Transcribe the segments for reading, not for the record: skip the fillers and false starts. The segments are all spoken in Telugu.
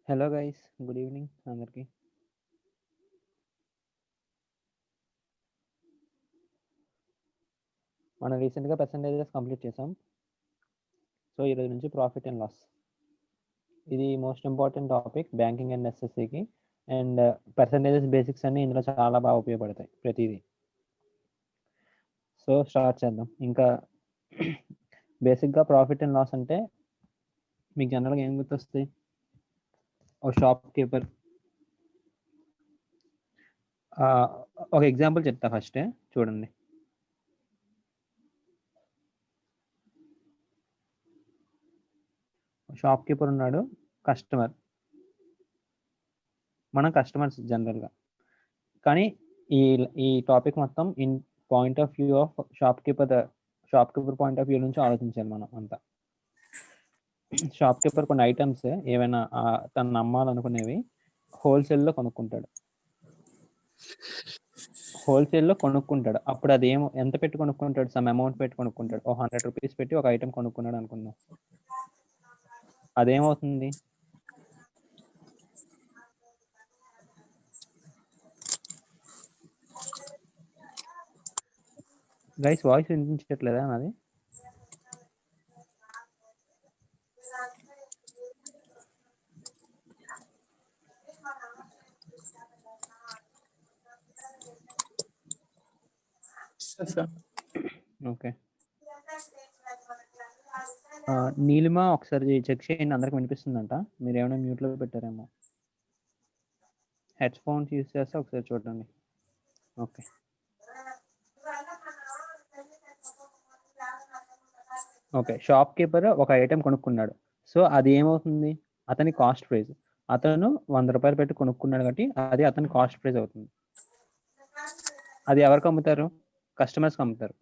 హలో గైస్, గుడ్ ఈవినింగ్ అందరికి. మనం రీసెంట్గా పర్సంటేజెస్ కంప్లీట్ చేసాం. సో ఈరోజు నుంచి ప్రాఫిట్ అండ్ లాస్, ఇది most important topic banking and ఎస్ఎస్సికి. అండ్ పర్సంటేజెస్ బేసిక్స్ అన్ని ఇందులో చాలా బాగా ఉపయోగపడతాయి ప్రతిదీ. సో స్టార్ట్ చేద్దాం. ఇంకా బేసిక్గా ప్రాఫిట్ అండ్ లాస్ అంటే మీకు జనరల్గా ఏం గుర్తొస్తాయి? ఒక షాప్ కీపర్. ఒక ఎగ్జాంపుల్ చెప్తా ఫస్ట్, చూడండి. షాప్ కీపర్ ఉన్నాడు, కస్టమర్. మనం కస్టమర్స్ జనరల్గా, కానీ ఈ ఈ టాపిక్ మొత్తం in point of view of shop keeper point of view నుంచి ఆలోచించాలి మనం అంతా. షాప్ కీపర్ కొన్ని ఐటమ్స్ ఏమైనా తను అమ్మాలనుకునేవి హోల్సేల్లో కొనుక్కుంటాడు. అప్పుడు అది ఎంత పెట్టి కొనుక్కుంటాడు? సమ్ అమౌంట్ పెట్టి కొనుక్కుంటాడు. 100 రూపీస్ పెట్టి ఒక ఐటమ్ కొనుక్కున్నాడు అనుకుందాం. అదేమవుతుంది? గైస్, వాయిస్ వినిపించట్లేదా నాది? ఓకే. నీలిమ, ఒకసారి చెక్ చేయండి, అందరికి వినిపిస్తుందంట. మీరు ఏమైనా మ్యూట్లో పెట్టారేమో. హెడ్ ఫోన్స్ యూస్ చేస్తే ఒకసారి చూడండి. ఓకే. షాప్ కీపర్ ఒక ఐటెం కొనుక్కున్నాడు. సో అది ఏమవుతుంది? అతని కాస్ట్ ప్రైస్. అతను 100 రూపాయలు పెట్టి కొనుక్కున్నాడు కాబట్టి అది అతని కాస్ట్ ప్రైస్ అవుతుంది. అది ఎవరికి అమ్ముతారు? కస్టమర్స్కి అమ్ముతారు.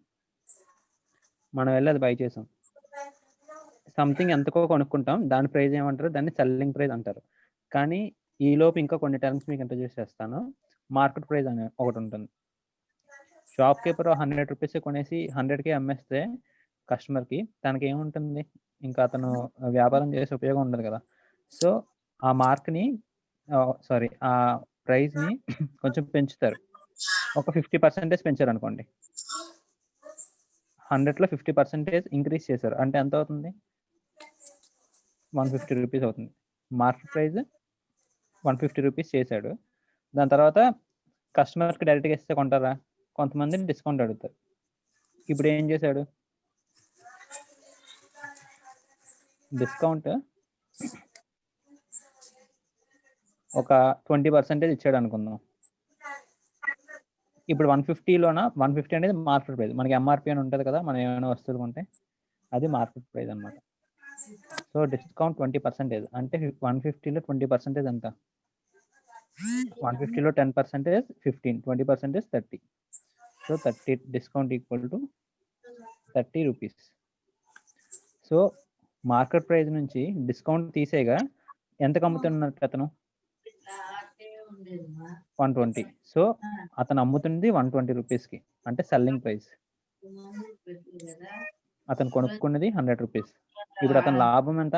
మనం వెళ్ళి అది బై చేసాం. సంథింగ్ ఎంతకో కొనుక్కుంటాం, దాని ప్రైస్ ఏమంటారు? దాన్ని సెల్లింగ్ ప్రైస్ అంటారు. కానీ ఈలోపు ఇంకా కొన్ని టర్మ్స్ మీకు ఇంట్రడ్యూస్ చేస్తాను. మార్కెట్ ప్రైస్ అనే ఒకటి ఉంటుంది. షాప్ కీపర్ 100 రూపీస్ కొనేసి 100కి అమ్మేస్తే కస్టమర్కి, తనకి ఏముంటుంది? ఇంకా అతను వ్యాపారం చేసే ఉపయోగం ఉండదు కదా. సో ఆ మార్క్ని ఆ ప్రైస్ని కొంచెం పెంచుతారు. ఒక 50% పెంచారు అనుకోండి. 100లో 50% ఇంక్రీజ్ చేశారు అంటే ఎంత అవుతుంది? 150 రూపీస్ అవుతుంది. మార్కెట్ ప్రైస్ 150 రూపీస్ చేశాడు. దాని తర్వాత కస్టమర్కి డైరెక్ట్గా ఇస్తే కొంటారా? కొంతమంది డిస్కౌంట్ అడుగుతారు. ఇప్పుడు ఏం చేశాడు? డిస్కౌంట్ ఒక 20% ఇచ్చాడు అనుకుందాం. ఇప్పుడు 150లోన 150 అనేది మార్కెట్ ప్రైస్. మనకి ఎంఆర్పి అని ఉంటుంది కదా, మనం ఏమైనా వస్తువులు కొంటే అది మార్కెట్ ప్రైస్ అనమాట. సో డిస్కౌంట్ 20%, అంటే 150లో 20% ఎంత? 150లో 10% 15, 20% 30. So 30 discount equal to 30 rupees. So market price నుంచి డిస్కౌంట్ తీసేగా ఎంతకు అమ్ముతున్నట్టు అతను? 120. సో అతను అమ్ముతుంది 120 రూపీస్కి, అంటే సెల్లింగ్ ప్రైస్. అతను కొనుక్కున్నది 100 రూపీస్. ఇప్పుడు అతని లాభం ఎంత?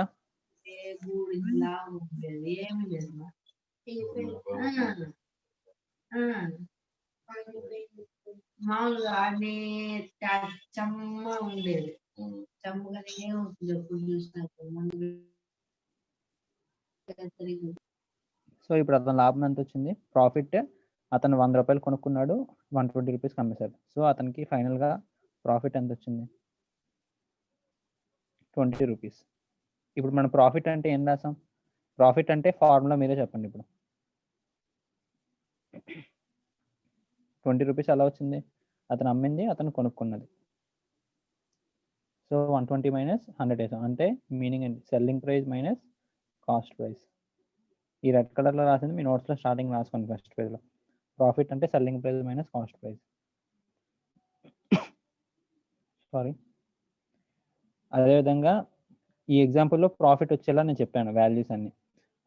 సో ఇప్పుడు అతని లాభం ఎంత వచ్చింది? ప్రాఫిట్. అతను 100 రూపాయలు కొనుక్కున్నాడు, 120 రూపీస్కి అమ్మేశాడు. సో అతనికి ఫైనల్గా ప్రాఫిట్ ఎంత వచ్చింది? 20 రూపీస్. ఇప్పుడు మన ప్రాఫిట్ అంటే ఏం రాసాం? ప్రాఫిట్ అంటే ఫార్ములా మీరే చెప్పండి. ఇప్పుడు 20 రూపీస్ ఎలా వచ్చింది? అతను అమ్మింది, అతను కొనుక్కున్నది. సో 120 మైనస్ 100 వేసాం, అంటే మీనింగ్ ఏంటి? Selling price minus cost price. ఈ రెడ్ కలర్లో రాసింది మీ నోట్స్లో స్టార్టింగ్ రాసుకోండి, ఫస్ట్ పేజ్లో. ప్రాఫిట్ అంటే selling price minus cost price. Sorry. అదేవిధంగా ఈ ఎగ్జాంపుల్లో ప్రాఫిట్ వచ్చేలా నేను చెప్పాను వాల్యూస్ అన్ని.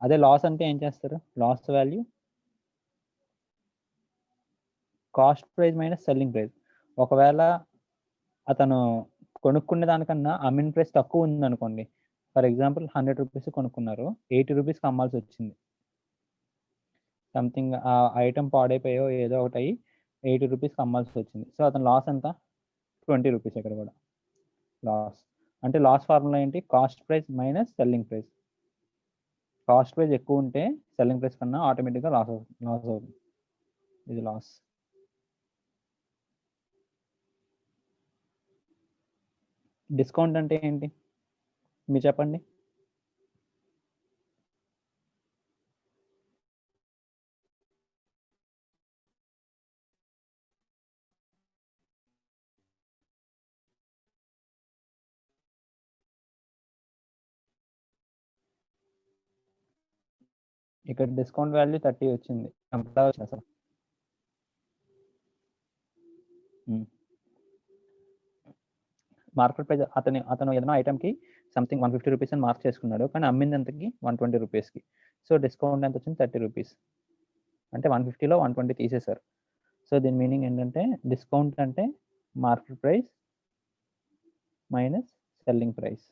అదే లాస్ అంటే ఏం చేస్తారు? Loss value cost price minus selling price. ఒకవేళ అతను కొనుక్కునే దానికన్నా అమ్మిన ప్రైస్ తక్కువ ఉందనుకోండి, ఫర్ ఎగ్జాంపుల్ 100 రూపీస్ కొనుక్కున్నారు, 80 రూపీస్కి అమ్మాల్సి వచ్చింది. సంథింగ్ ఆ ఐటమ్ పాడైపోయో ఏదో ఒకటి అయ్యి 80 రూపీస్కి అమ్మాల్సి వచ్చింది. సో అతను లాస్ ఎంత? 20 రూపీస్. ఇక్కడ కూడా లాస్. అంటే లాస్ ఫార్ములా ఏంటి? Cost price minus selling price. Cost price ఎక్కువ ఉంటే సెల్లింగ్ ప్రైస్ కన్నా ఆటోమేటిక్గా లాస్ అవుతుంది. ఇది లాస్. డిస్కౌంట్ అంటే ఏంటి మీరు చెప్పండి? ఇక్కడ డిస్కౌంట్ వాల్యూ 30 వచ్చింది. ఎంత వచ్చింది అసలు? మార్కెట్ ప్రైస్ అతను ఏదైనా ఐటమ్కి సంథింగ్ 150 రూపీస్ అని మార్క్ చేసుకున్నాడు, కానీ అమ్మింది ఎంతకి? 120 రూపీస్కి. సో డిస్కౌంట్ ఎంత వచ్చింది? 30 రూపీస్. అంటే 150లో 120 తీసేశారు. సో దీని మీనింగ్ ఏంటంటే డిస్కౌంట్ అంటే market price minus selling price.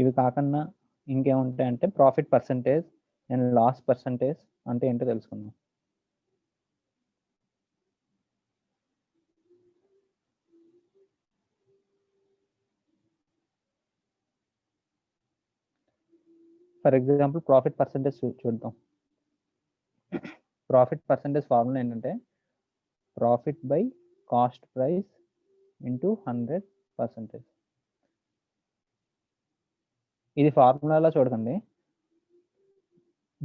ఇవి కాకుండా ఇంకేముంటాయంటే profit percentage and loss percentage అంటే ఏంటో తెలుసుకుందాం. ఫర్ ఎగ్జాంపుల్ ప్రాఫిట్ పర్సంటేజ్ చూద్దాం. ప్రాఫిట్ పర్సంటేజ్ ఫార్ములా ఏంటంటే profit by cost price into 100%. ఇది ఫార్ములాలో చూడకండి.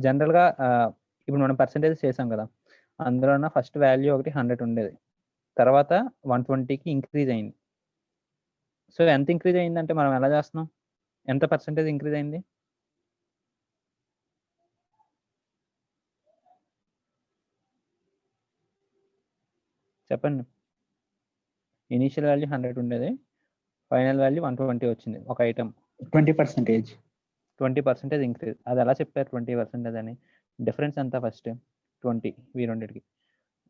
జనరల్గా ఇప్పుడు మనం పర్సంటేజ్ చేసాం కదా, అందులో ఫస్ట్ వాల్యూ ఒకటి 100 ఉండేది, తర్వాత 120కి ఇంక్రీజ్ అయింది. సో ఎంత ఇంక్రీజ్ అయిందంటే మనం ఎలా చేస్తున్నాం? ఎంత పర్సంటేజ్ ఇంక్రీజ్ అయింది చెప్పండి? ఇనీషియల్ వాల్యూ 100 ఉండేది, ఫైనల్ వాల్యూ 120 వచ్చింది ఒక ఐటమ్. 20%. 20% ఇంక్రీజ్. అది ఎలా చెప్పారు 20% అని? డిఫరెన్స్ ఎంత? ఫస్ట్ 20, ఈ రెండింటికి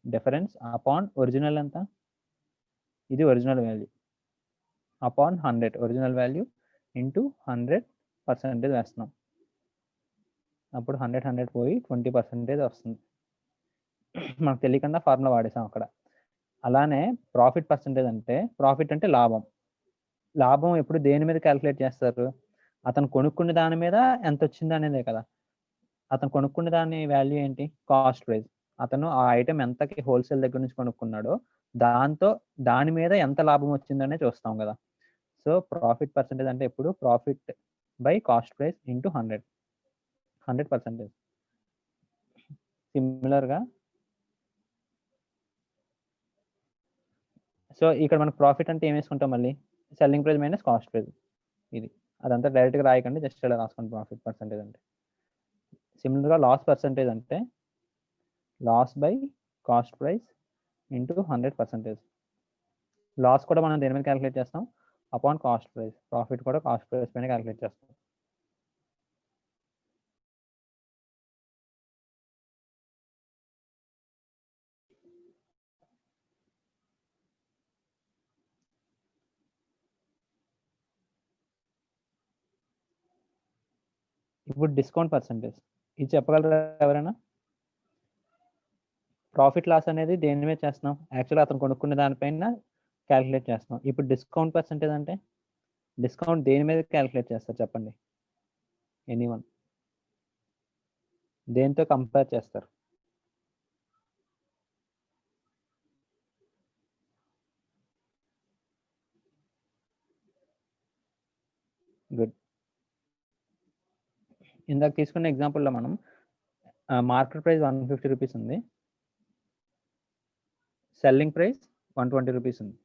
డిఫరెన్స్ అపాన్ ఒరిజినల్ ఎంత? ఇది original value upon 100, original value into 100% వేస్తున్నాం. అప్పుడు 100 పోయి 20% వస్తుంది. మనకు తెలియకుండా ఫార్ములా వాడేసాం అక్కడ. అలానే ప్రాఫిట్ పర్సంటేజ్ అంటే, ప్రాఫిట్ అంటే లాభం. లాభం ఎప్పుడు దేని మీద క్యాలిక్యులేట్ చేస్తారు? అతను కొనుక్కున్న దాని మీద ఎంత వచ్చింది అనేదే కదా. అతను కొనుక్కున్న దాని వాల్యూ ఏంటి? Cost price. అతను ఆ ఐటమ్ ఎంతకి హోల్సేల్ దగ్గర నుంచి కొనుక్కున్నాడో దాని మీద ఎంత లాభం వచ్చిందనే చూస్తాం కదా. సో ప్రాఫిట్ పర్సంటేజ్ అంటే ఎప్పుడు profit by cost price into 100%. సిమిలర్గా సో ఇక్కడ మనకు ప్రాఫిట్ అంటే ఏం వేసుకుంటాం? మళ్ళీ selling price minus cost price. ఇది అదంతా డైరెక్ట్గా రాయకండి, జస్ట్ ఇలా రాసుకోండి ప్రాఫిట్ పర్సంటేజ్ అంటే. సిమిలర్గా లాస్ పర్సంటేజ్ అంటే loss by cost price into 100%. Loss కూడా మనం దేని మీద క్యాలిక్యులేట్ చేస్తాం? Upon cost price. ప్రాఫిట్ కూడా కాస్ట్ ప్రైస్ పైన క్యాలిక్యులేట్ చేస్తాం. ఇప్పుడు డిస్కౌంట్ పర్సంటేజ్ ఇది చెప్పగలరా ఎవరైనా? ప్రాఫిట్ లాస్ అనేది దేని మీద చేస్తున్నాం? యాక్చువల్గా అతను కొనుక్కున్న దానిపైన క్యాలిక్యులేట్ చేస్తున్నాం. ఇప్పుడు డిస్కౌంట్ పర్సంటేజ్ అంటే డిస్కౌంట్ దేని మీద క్యాలిక్యులేట్ చేస్తారు చెప్పండి? ఎనీవన్ దేంతో కంపేర్ చేస్తారు? గుడ్. ఇందాక తీసుకున్న ఎగ్జాంపుల్లో మనం మార్కెట్ ప్రైస్ 150 రూపీస్ ఉంది, సెల్లింగ్ ప్రైస్ 120 రూపీస్ ఉంది.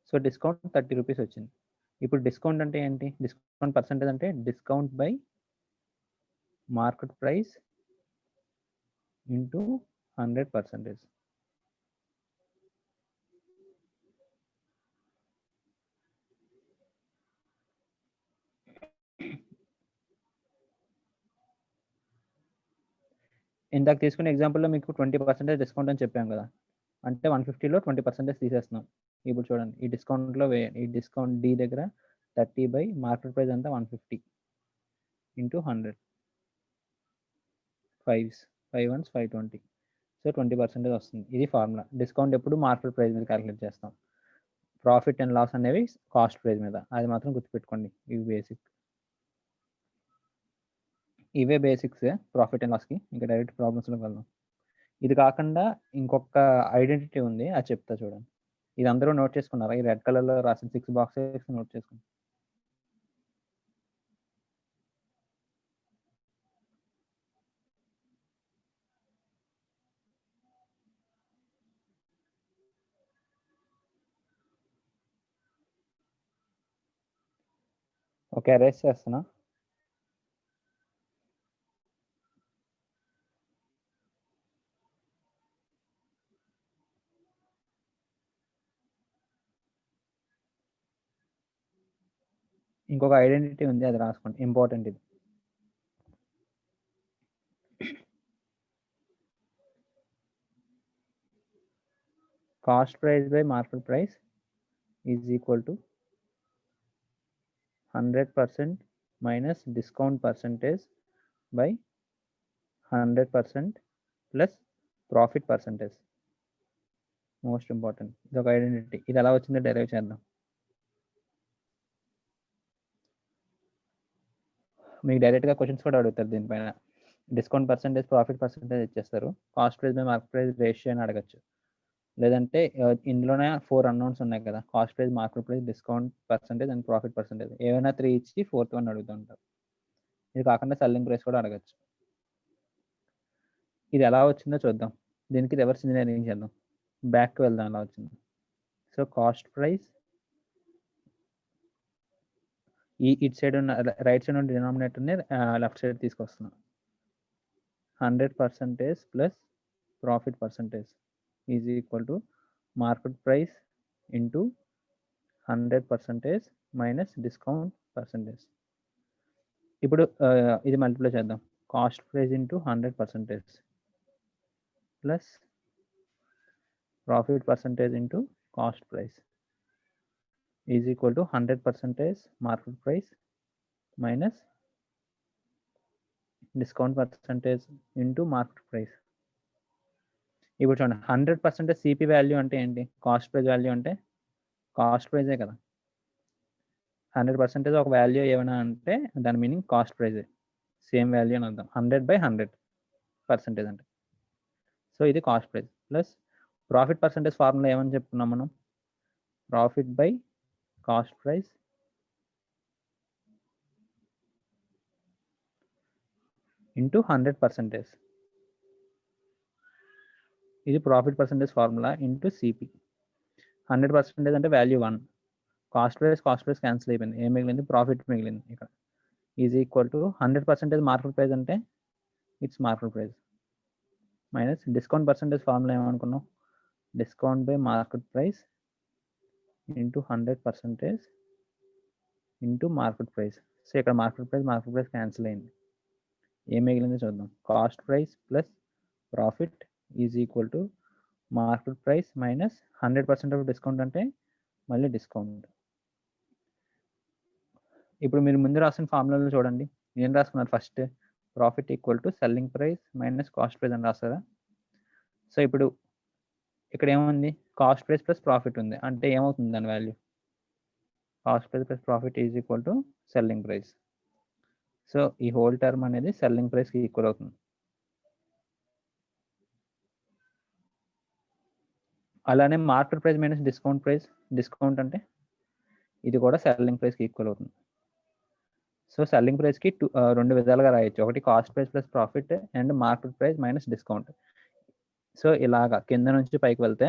సో డిస్కౌంట్ 30 రూపీస్ వచ్చింది. ఇప్పుడు డిస్కౌంట్ అంటే ఏంటి? డిస్కౌంట్ పర్సంటేజ్ అంటే discount by market price into 100%. ఇందాక తీసుకునే ఎగ్జాంపుల్లో మీకు 20% డిస్కౌంట్ అని చెప్పాం కదా. అంటే 150లో 20% తీసేస్తున్నాం. ఇప్పుడు చూడండి ఈ డిస్కౌంట్లో ఈ డిస్కౌంట్ డి దగ్గర 30 బై మార్కెట్ ప్రైస్ అంతా 150 ఇంటూ 100 5 1s 520. సో 20% వస్తుంది. ఇది ఫార్ములా. డిస్కౌంట్ ఎప్పుడు మార్కెట్ ప్రైస్ మీద క్యాలిక్యులేట్ చేస్తాం. ప్రాఫిట్ అండ్ లాస్ అనేవి కాస్ట్ ప్రైస్ మీద. అది మాత్రం గుర్తుపెట్టుకోండి. ఇవి బేసిక్. ఇవే బేసిక్స్ ప్రాఫిట్ అండ్ లాస్కి. ఇంకా డైరెక్ట్ ప్రాబ్లమ్స్లోకి వెళ్దాం. ఇది కాకుండా ఇంకొక ఐడెంటిటీ ఉంది, అది చెప్తా చూడండి. ఇది అందరూ నోట్ చేసుకున్నారా? ఈ రెడ్ కలర్లో రాసిన 6 బాక్సెస్ నోట్ చేసుకోండి. ఓకే, అరేస్ చేస్తున్నా. ఇంకొక ఐడెంటిటీ ఉంది, అది రాసుకోండి, ఇంపార్టెంట్ ఇది. Cost price by market price is equal to 100% minus discount percentage by 100% plus profit percentage. Most important. ఇది ఒక ఐడెంటిటీ. ఇది ఎలా వచ్చిందో డెరైవ్ చేద్దాం. మీకు డైరెక్ట్గా క్వశ్చన్స్ కూడా అడుగుతారు దీనిపైన. డిస్కౌంట్ పర్సంటేజ్, ప్రాఫిట్ పర్సంటేజ్ ఇచ్చేస్తారు. Cost price by market price ratio అని అడగచ్చు. లేదంటే ఇందులోనే 4 అన్నౌన్స్ ఉన్నాయి కదా, cost price, market price, discount percentage and profit percentage. ఏమైనా 3 ఇచ్చి 4th వన్ అడుగుతూ ఉంటారు. ఇది కాకుండా సెల్లింగ్ ప్రైస్ కూడా అడగచ్చు. ఇది ఎలా వచ్చిందో చూద్దాం. దీనికి రివర్స్ ఇంజనీరింగ్ చేద్దాం. బ్యాక్కి వెళ్దాం ఎలా వచ్చింది. సో కాస్ట్ ప్రైస్ ఇటు సైడ్ ఉన్న రైట్ సైడ్ ఉన్న డినామినేటర్ని లెఫ్ట్ సైడ్ తీసుకొస్తున్నాం. 100% plus profit percentage is equal to market price into 100% minus discount percentage. ఇప్పుడు ఇది మల్టిప్లై చేద్దాం. Cost price into 100% plus profit percentage into cost price is equal to 100% market price minus discount percentage into market price. ఇప్పుడు చూడండి, 100% సిపి వాల్యూ అంటే ఏంటి? కాస్ట్ ప్రైస్ వాల్యూ అంటే కాస్ట్ ప్రైజే కదా. 100% ఒక వాల్యూ ఏమైనా అంటే దాని మీనింగ్ కాస్ట్ ప్రైజే, సేమ్ వాల్యూ అని అర్థం. 100/100% అంటే. సో ఇది cost price. Plus profit percentage formula ఏమని చెప్పుకున్నాం మనం? Profit by cost price into 100%. ఇది profit percentage formula into CP. 100% అంటే వాల్యూ 1. కాస్ట్ ప్రైస్ క్యాన్సిల్ అయిపోయింది. ఏం మిగిలింది? ప్రాఫిట్ మిగిలింది ఇక్కడ. Is equal to 100% market price అంటే it's market price minus discount percentage formula ఏమనుకున్నాం? Discount by market price into 100% into market price. So ఇక్కడ మార్కెట్ ప్రైస్ క్యాన్సిల్ అయింది. ఏం మిగిలింది చూద్దాం. Cost price plus profit is equal to market price minus 100% of discount అంటే మళ్ళీ డిస్కౌంట్. ఇప్పుడు మీరు ముందు రాసిన ఫార్ములాలో చూడండి, ఏం రాసుకున్నారు? First profit equal to selling price minus cost price అని రాస్తారా? సో ఇప్పుడు ఇక్కడ ఏముంది? కాస్ట్ ప్రైస్ ప్లస్ ప్రాఫిట్ ఉంది. అంటే ఏమవుతుంది దాని value? Cost price plus profit is equal to selling price. So ఈ హోల్ టర్మ్ అనేది సెల్లింగ్ ప్రైస్కి ఈక్వల్ అవుతుంది. అలానే market price minus discount price, discount అంటే ఇది కూడా సెల్లింగ్ ప్రైస్కి ఈక్వల్ అవుతుంది. సో సెల్లింగ్ ప్రైస్కి 2 విధాలుగా రాయొచ్చు. ఒకటి cost price plus profit and market price minus discount. So ఇలాగా కింద నుంచి పైకి వెళ్తే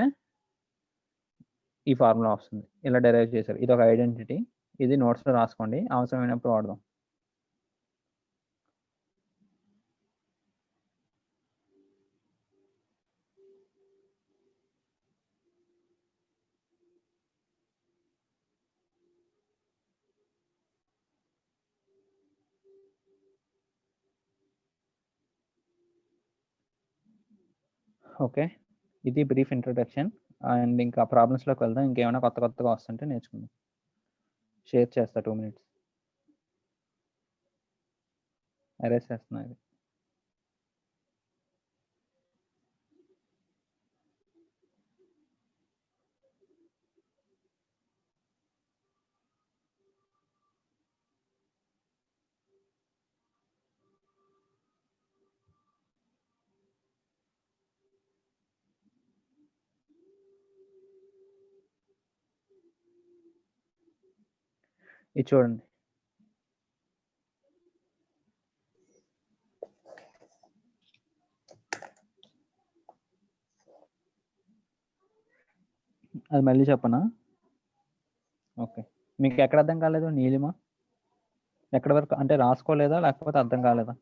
ఈ ఫార్ములా వస్తుంది. ఇలా డెరైవ్ చేశారు. ఇది ఒక ఐడెంటిటీ. ఇది నోట్స్లో రాసుకోండి, అవసరమైనప్పుడు వాడదాం. ఓకే, ఇది బ్రీఫ్ ఇంట్రొడక్షన్. అండ్ ఇంకా ప్రాబ్లమ్స్లోకి వెళ్దాం. ఇంకేమైనా కొత్తగా వస్తుంటే నేర్చుకుందాం. షేర్ చేస్తా 2 minutes. అరేస్ చేస్తున్నా ఇది. ఇది చూడండి. అది మళ్ళీ చెప్పనా? ఓకే. మీకు ఎక్కడ అర్థం కాలేదు? నీలిమ ఎక్కడి వరకు అంటే రాసుకోలేదా లేకపోతే అర్థం కాలేదా?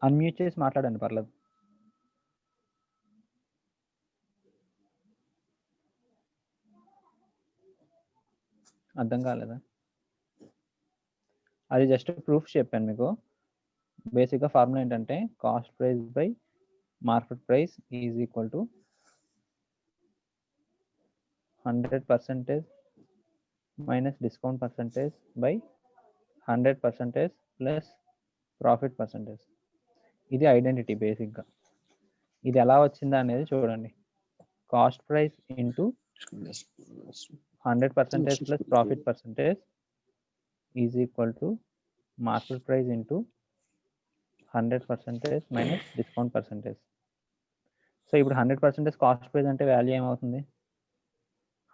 అన్మ్యూట్ చేసి మాట్లాడండి, పర్లేదు. అర్థం కాలేదా? అది జస్ట్ ప్రూఫ్ చెప్పాను మీకు. బేసిక్గా ఫార్ములా ఏంటంటే cost price by market price is equal to 100% minus discount percentage by 100% plus profit percentage. ఇది ఐడెంటిటీ బేసిక్గా. ఇది ఎలా వచ్చిందా అనేది చూడండి. Cost price into 100% plus profit percentage is equal to market price into 100% minus discount percentage. So ఇప్పుడు 100% కాస్ట్ ప్రైస్ అంటే వాల్యూ ఏమవుతుంది?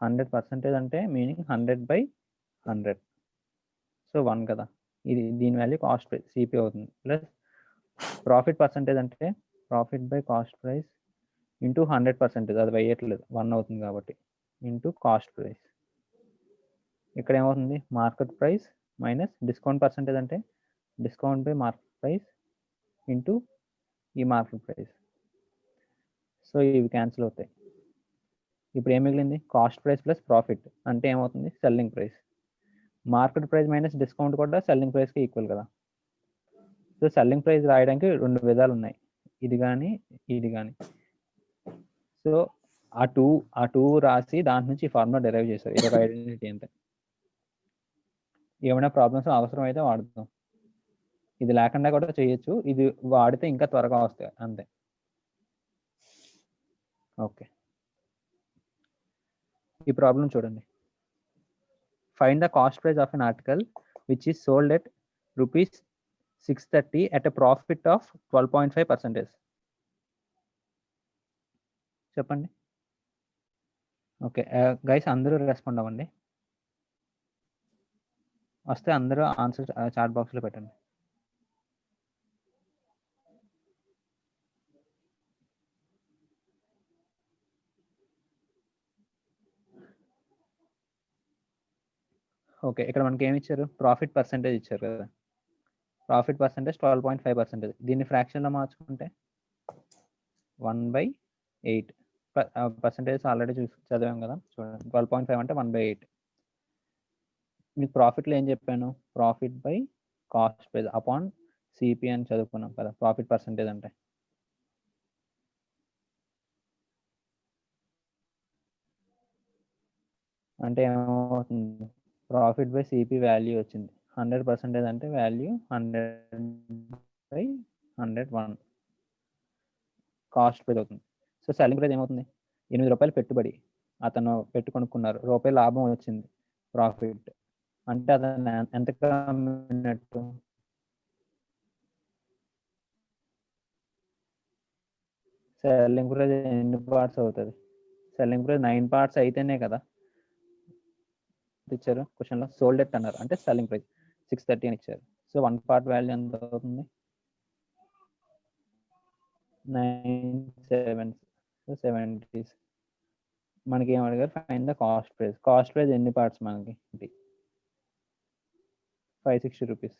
100% అంటే మీనింగ్ 100/100. సో 1 కదా. ఇది దీని వాల్యూ కాస్ట్ ప్రైస్ సిపి అవుతుంది. ప్లస్ ప్రాఫిట్ పర్సంటేజ్ అంటే profit by cost price into 100%. అది వేయట్లేదు, 1 అవుతుంది కాబట్టి, ఇంటూ కాస్ట్ ప్రైస్. ఇక్కడ ఏమవుతుంది? Market price minus discount percentage అంటే discount by market price into ఈ మార్కెట్ ప్రైస్. సో ఇవి క్యాన్సిల్ అవుతాయి. ఇప్పుడు ఏం మిగిలింది? కాస్ట్ ప్రైస్ ప్లస్ ప్రాఫిట్ అంటే ఏమవుతుంది? Selling price. Market price minus discount కూడా సెల్లింగ్ ప్రైస్కి ఈక్వల్ కదా. సో సెల్లింగ్ ప్రైస్ రాయడానికి 2 విధాలు ఉన్నాయి, ఇది కానీ ఇది కానీ. సో ఆ టూ రాసి దాని నుంచి ఫార్ములా డెరైవ్ చేశారు. ఇది ఒక ఐడెంటిటీ అంతే. ఏమైనా ప్రాబ్లమ్స్ అవసరం అయితే వాడుతాం. ఇది లేకుండా కూడా చేయొచ్చు, ఇది వాడితే ఇంకా త్వరగా వస్తాయి అంతే. ఓకే, ఈ ప్రాబ్లం చూడండి. Find the cost price of an article which is sold at ₹630 at a profit of 12.5%. చెప్పండి. ఓకే గైస్, అందరూ రెస్పాండ్ అవ్వండి. వస్తే అందరూ ఆన్సర్ చాట్ బాక్స్లో పెట్టండి. ఓకే, ఇక్కడ మనకి ఏమి ఇచ్చారు? ప్రాఫిట్ పర్సెంటేజ్ ఇచ్చారు కదా. Profit percentage 12.5%. దీన్ని ఫ్రాక్షన్లో మార్చుకుంటే 1/8. పర్సెంటేజ్ ఆల్రెడీ చదివాం కదా. చూడండి, 12.5 అంటే 1/8. మీకు ప్రాఫిట్లో ఏం చెప్పాను? Profit by cost price upon CP అని చదువుకున్నాం కదా ప్రాఫిట్ పర్సెంటేజ్ అంటే. అంటే ఏమవుతుంది? ప్రాఫిట్ బై సిపి వాల్యూ వచ్చింది. 100% అంటే వాల్యూ 100/101 కాస్ట్ ప్రైస్ అవుతుంది. సో సెల్లింగ్ ప్రైస్ ఏమవుతుంది? ₹8 పెట్టుబడి అతను కొనుక్కున్నారు, రూపాయి లాభం వచ్చింది ప్రాఫిట్. అంటే అతను ఎంత అమ్మినట్టు? సెల్లింగ్ ప్రైస్ ఎన్ని పార్ట్స్ అవుతుంది? సెల్లింగ్ ప్రైస్ 9 పార్ట్స్ అయితేనే కదా ఇచ్చారు క్వశ్చన్లో. సోల్డ్ ఎట్ అన్నారు అంటే సెల్లింగ్ ప్రైస్ 630 అని ఇచ్చారు. సో 1 పార్ట్ వాల్యూ ఎంత అవుతుంది? 9/7. మనకి ఏం అడిగారు? Find the cost price. Cost price ఎన్ని పార్ట్స్ మనకి? 560 రూపీస్.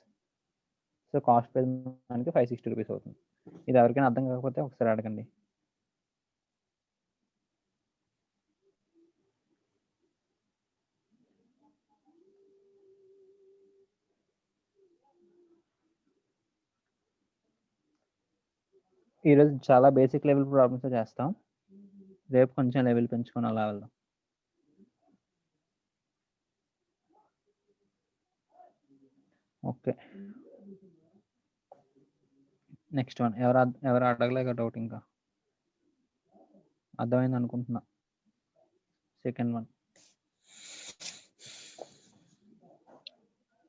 సో కాస్ట్ ప్రైస్ మనకి 560 రూపీస్ అవుతుంది. ఇది ఎవరికైనా అర్థం కాకపోతే ఒకసారి అడగండి. ఈరోజు చాలా బేసిక్ లెవెల్ ప్రాబ్లమ్స్ చేస్తాం, రేపు కొంచెం లెవెల్ పెంచుకొని అలా వెళ్దాం. Okay, next one. ఎవరు అడగలేక డౌట్? ఇంకా అర్థమైంది అనుకుంటున్నా. సెకండ్ వన్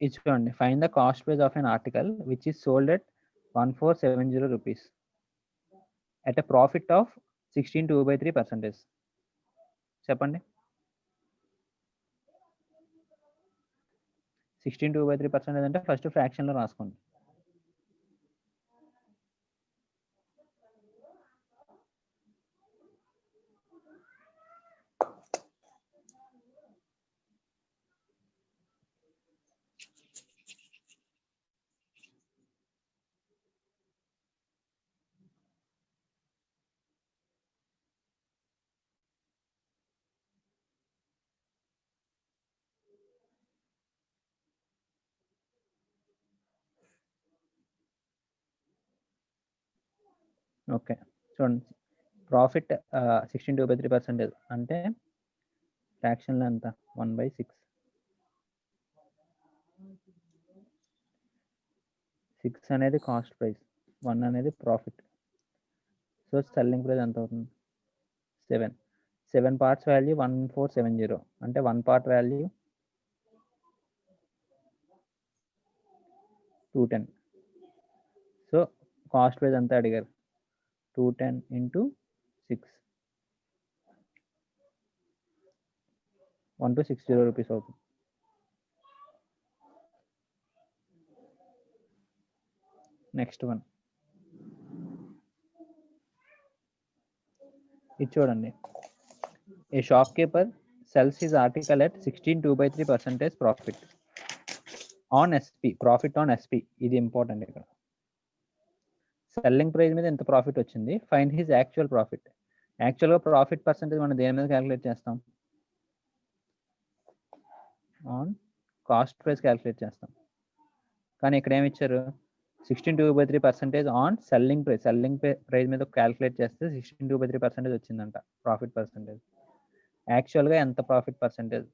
ఇచ్చుకోండి. Find the cost price of an article which is sold at 1470 rupees at a profit of 16.2/3%. చెప్పండి. 16.2/3% అంటే ఫస్ట్ ఫ్రాక్షన్లో రాసుకోండి. ఓకే, చూడండి. ప్రాఫిట్ 16.2/3% అంటే ఫ్రాక్షన్లో ఎంత? 1/6. 6 అనేది కాస్ట్ ప్రైస్, 1 అనేది ప్రాఫిట్. సో సెల్లింగ్ ప్రైస్ ఎంత అవుతుంది? 7. 7 పార్ట్స్ వాల్యూ 1470 అంటే 1 part value 210. So cost price ఎంత అడిగారు? 210 into 6, 1260 రూపీస్ అవుతుంది. నెక్స్ట్ వన్ ఇది చూడండి. A shopkeeper sells his article at 16.2/3% profit on SP. Profit on SP ఇది ఇంపార్టెంట్. ఇక్కడ సెల్లింగ్ ప్రైస్ మీద ఎంత ప్రాఫిట్ వచ్చింది, ఫైండ్ హిజ్ యాక్చువల్ ప్రాఫిట్. యాక్చువల్గా ప్రాఫిట్ పర్సెంటేజ్ మనం దేని మీద క్యాలిక్యులేట్ చేస్తాం? ఆన్ కాస్ట్ ప్రైస్ క్యాలిక్యులేట్ చేస్తాం. కానీ ఇక్కడ ఏమి ఇచ్చారు? 16.2/3% on selling price. Selling price మీద క్యాలిక్యులేట్ చేస్తే 16.2/3% వచ్చిందంట ప్రాఫిట్ పర్సెంటేజ్. యాక్చువల్గా ఎంత ప్రాఫిట్ పర్సెంటేజ్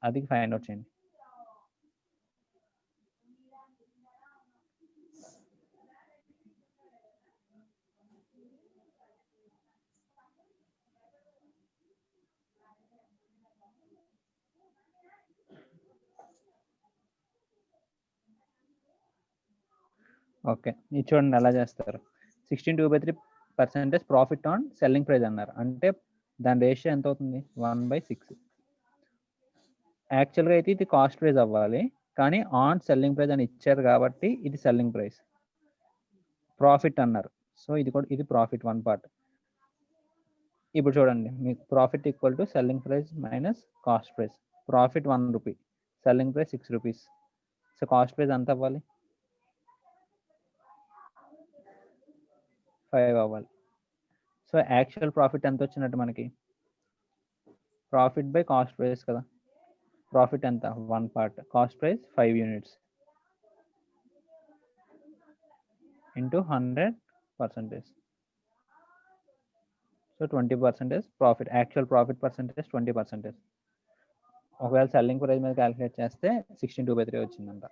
అది ఫైండ్ అవుట్ చేయండి. ఓకే, ఇది చూడండి ఎలా చేస్తారు. 16.2/3% ప్రాఫిట్ ఆన్ సెల్లింగ్ ప్రైస్ అన్నారు అంటే దాని రేషియో ఎంత అవుతుంది? 1/6. యాక్చువల్గా అయితే ఇది కాస్ట్ ప్రైస్ అవ్వాలి, కానీ ఆన్ సెల్లింగ్ ప్రైస్ అని ఇచ్చారు కాబట్టి ఇది సెల్లింగ్ ప్రైస్. ప్రాఫిట్ అన్నారు, సో ఇది ప్రాఫిట్ 1 పార్ట్. ఇప్పుడు చూడండి, మీకు profit equal to selling price minus cost price. Profit 1 rupee, selling price 6 rupees. So cost price ఎంత అవ్వాలి? 5 అవ్వాలి. సో యాక్చువల్ ప్రాఫిట్ ఎంత వచ్చినట్టు మనకి? ప్రాఫిట్ బై కాస్ట్ ప్రైస్ కదా. ప్రాఫిట్ ఎంత? 1 part, cost price 5 units into 100%. So 20% profit. Actual profit percentage 20%. ఒకవేళ సెల్లింగ్ ప్రైస్ మీద క్యాలిక్యులేట్ చేస్తే 16.2/3 వచ్చిందంట.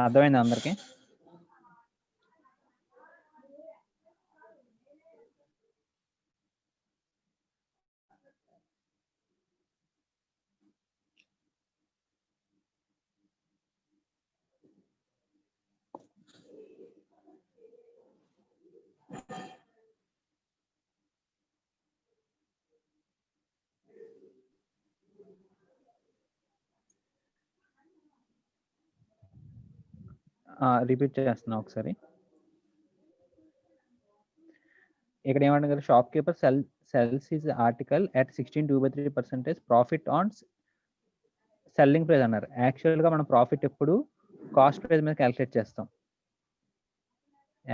అర్థమైంది అందరికి? రిపీట్ చేస్తున్నా ఒకసారి. ఇక్కడ ఏమంటారు? Shop keeper sells his article at 16.2/3% profit on selling price అన్నారు. యాక్చువల్గా మనం ప్రాఫిట్ ఎప్పుడు కాస్ట్ ప్రైస్ మీద క్యాలిక్యులేట్ చేస్తాం.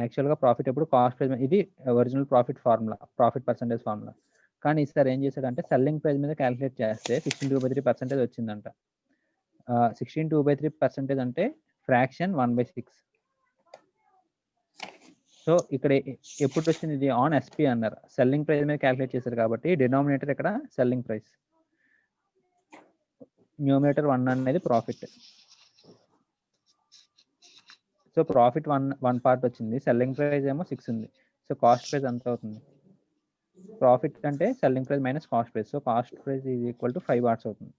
యాక్చువల్గా ప్రాఫిట్ ఎప్పుడు కాస్ట్ ప్రైస్ మీద, ఇది original profit formula, profit percentage formula. కానీ ఈసారి ఏం చేశాడంటే సెల్లింగ్ ప్రైస్ మీద క్యాలిక్యులేట్ చేస్తే 16.2/3% వచ్చిందంట. 16.2/3% అంటే ఫ్రాక్షన్ 1/6. సో ఇక్కడ ఎప్పుడు వచ్చింది ఇది ఆన్ ఎస్పీ అన్నారు, సెల్లింగ్ ప్రైస్ మీద క్యాలిక్యులేట్ చేశారు కాబట్టి డినామినేటర్ ఇక్కడ సెల్లింగ్ ప్రైస్, న్యూమినేటర్ 1 అనేది profit. So profit one part వచ్చింది, సెల్లింగ్ ప్రైస్ ఏమో 6 ఉంది. సో కాస్ట్ ప్రైస్ ఎంత అవుతుంది? ప్రాఫిట్ అంటే selling price minus cost price. So cost price is equal to 5 వాట్స్ అవుతుంది.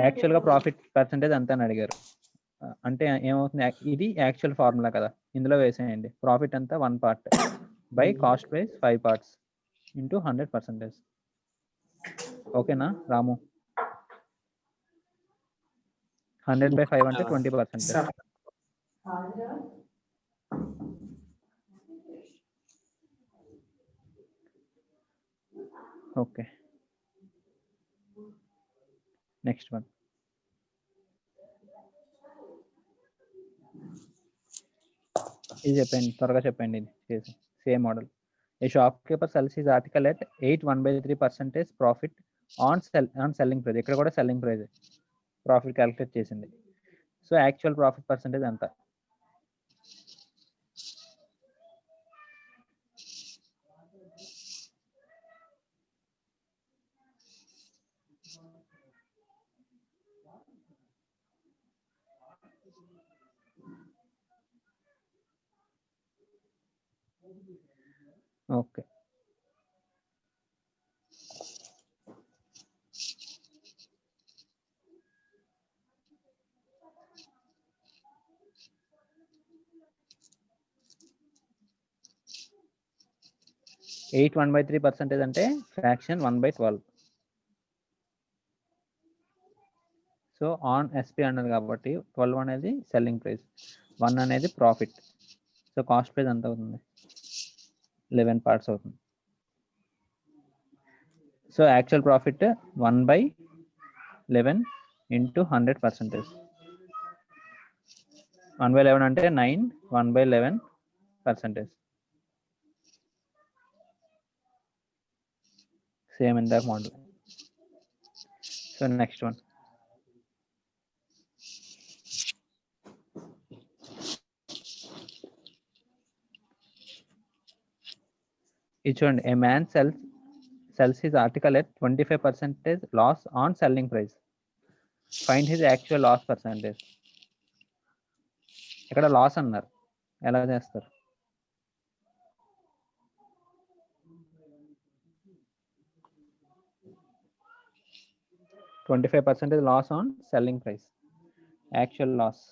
యాక్చువల్గా ప్రాఫిట్ పర్సంటేజ్ అంతా అని అడిగారు, అంటే ఏమవుతుంది, ఇది యాక్చువల్ ఫార్ములా కదా, ఇందులో వేసేయండి. ప్రాఫిట్ అంతా 1 part by cost price 5 parts into 100%. ఓకేనా రాము? 100/5 అంటే 20%. Okay, next one. ఇది చెప్పండి, త్వరగా చెప్పండి. ఇది చేసి same model. A shopkeeper cells his article at 8 profit on selling price. ఇక్కడ కూడా సెల్లింగ్ ప్రైస్ ప్రాఫిట్ క్యాలిక్యులేట్ చేసింది. సో యాక్చువల్ ప్రాఫిట్ పర్సంటేజ్ ఎంత? ఓకే, ఎయిట్ 1/3% అంటే ఫ్రాక్షన్ 1/12. సో ఆన్ ఎస్పీ అన్నది కాబట్టి 12 అనేది సెల్లింగ్ ప్రైస్, 1 అనేది ప్రాఫిట్. సో కాస్ట్ ప్రైస్ ఎంత అవుతుంది? 11 పార్ట్స్ అవుతుంది. So actual profit 1/11 into 100%. 1/11 అంటే 9, 1/11%. Same in that model. So next one. ఇది చూడండి, ఏ man sells his article at 25% loss on selling price. Find his actual loss percentage. ఇక్కడ లాస్ అన్నారు, ఎలా చేస్తారు? $25% loss on selling price, actual loss.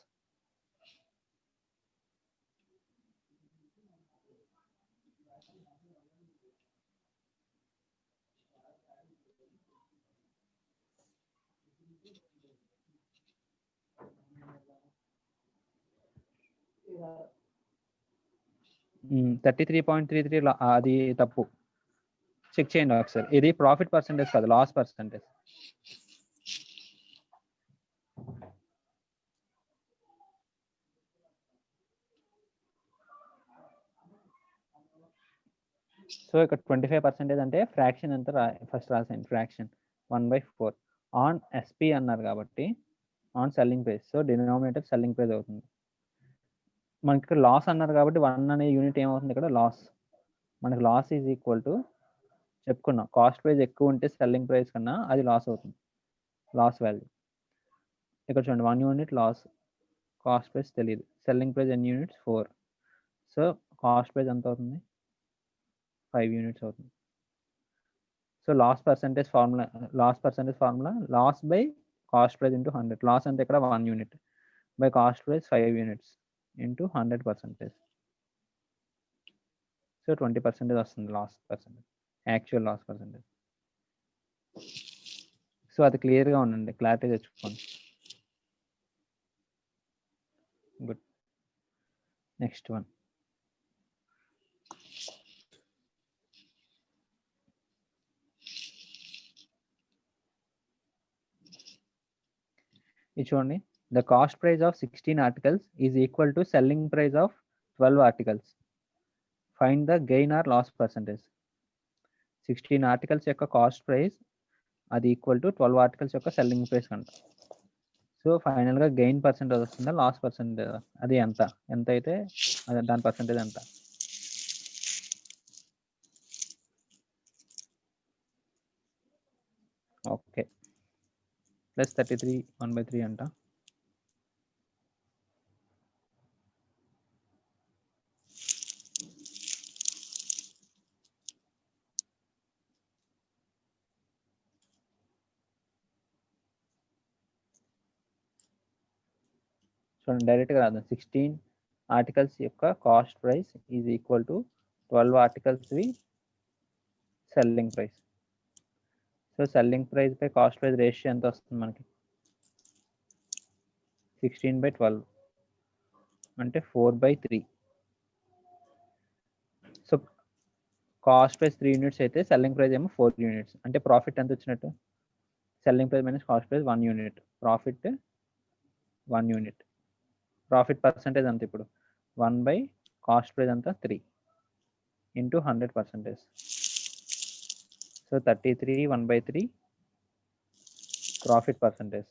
$33.33 అది తప్పు, చెక్ చేయండి ఒకసారి. ఇది ప్రాఫిట్ పర్సంటేజ్ కాదు, లాస్ పర్సంటేజ్. సో ఇక్కడ 25% అంటే ఫ్రాక్షన్ ఎంత ఫస్ట్ రాసేయండి. ఫ్రాక్షన్ 1/4 ఆన్ ఎస్పీ అన్నారు కాబట్టి on selling price. So denominator selling price అవుతుంది. మనకి ఇక్కడ లాస్ అన్నారు కాబట్టి 1 అనే యూనిట్ ఏమవుతుంది ఇక్కడ? లాస్. మనకి లాస్ ఈజ్ ఈక్వల్ టు చెప్పుకున్నాం, కాస్ట్ ప్రైస్ ఎక్కువ ఉంటే సెల్లింగ్ ప్రైస్ కన్నా అది లాస్ అవుతుంది, లాస్ వాల్యూ. ఇక్కడ చూడండి 1 యూనిట్ లాస్, కాస్ట్ ప్రైస్ తెలియదు, సెల్లింగ్ ప్రైస్ ఎన్ని యూనిట్స్? 4. సో కాస్ట్ ప్రైస్ ఎంత అవుతుంది? 5 యూనిట్స్ అవుతుంది. So loss percentage formula loss by cost price into 100. Loss అంటే ఇక్కడ 1 unit by cost price 5 units into 100%. So 20% వస్తుంది loss percentage, actual loss percentage. So అది క్లియర్గా ఉండండి, క్లారిటీ తెచ్చుకోండి. Good, next one. ఇది చూడండి, the cost price of 16 articles is equal to selling price of 12 articles. Find the gain or loss percentage. 16 articles యొక్క కాస్ట్ ప్రైస్ అది ఈక్వల్ టు 12 ఆర్టికల్స్ యొక్క సెల్లింగ్ ప్రైస్ కంట. సో ఫైనల్గా గెయిన్ పర్సెంటేజ్ వస్తుందా లాస్ పర్సెంటేజ్, అది ఎంత అయితే అది దాని పర్సెంటేజ్ ఎంత? ఓకే, ప్లస్ 33 1/3 అంట. చూడండి డైరెక్ట్గా రాదు. 16 ఆర్టికల్స్ యొక్క cost price is equal to 12 ఆర్టికల్స్వి selling price. So selling price by cost price ratio ఎంత వస్తుంది మనకి? 16/12 అంటే 4/3. సో కాస్ట్ ప్రైస్ 3 యూనిట్స్ అయితే సెల్లింగ్ ప్రైస్ ఏమో 4 యూనిట్స్. అంటే ప్రాఫిట్ ఎంత వచ్చినట్టు? Selling price minus cost price 1 unit, profit 1 unit. Profit percentage అంత ఇప్పుడు 1 కాస్ట్ ప్రైస్ అంతా 3 ఇంటూ 100%. So 33 1/3 profit percentage.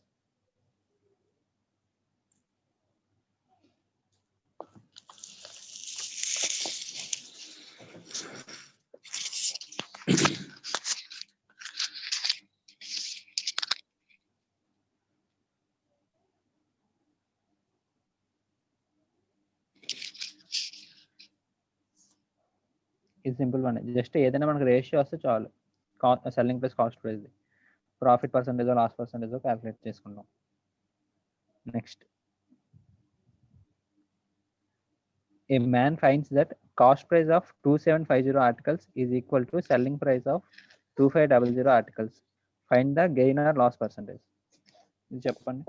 ఇది సింపుల్ వన్. జస్ట్ ఏదైనా మనకు రేషియో వస్తే చాలు, selling price cost price, profit percentage loss percentage calculate చేసుకుందాం. Next, a man finds that cost price of 2750 articles is equal to selling price of 2500 articles. Find the gain or loss percentage. ఇది చెప్పండి.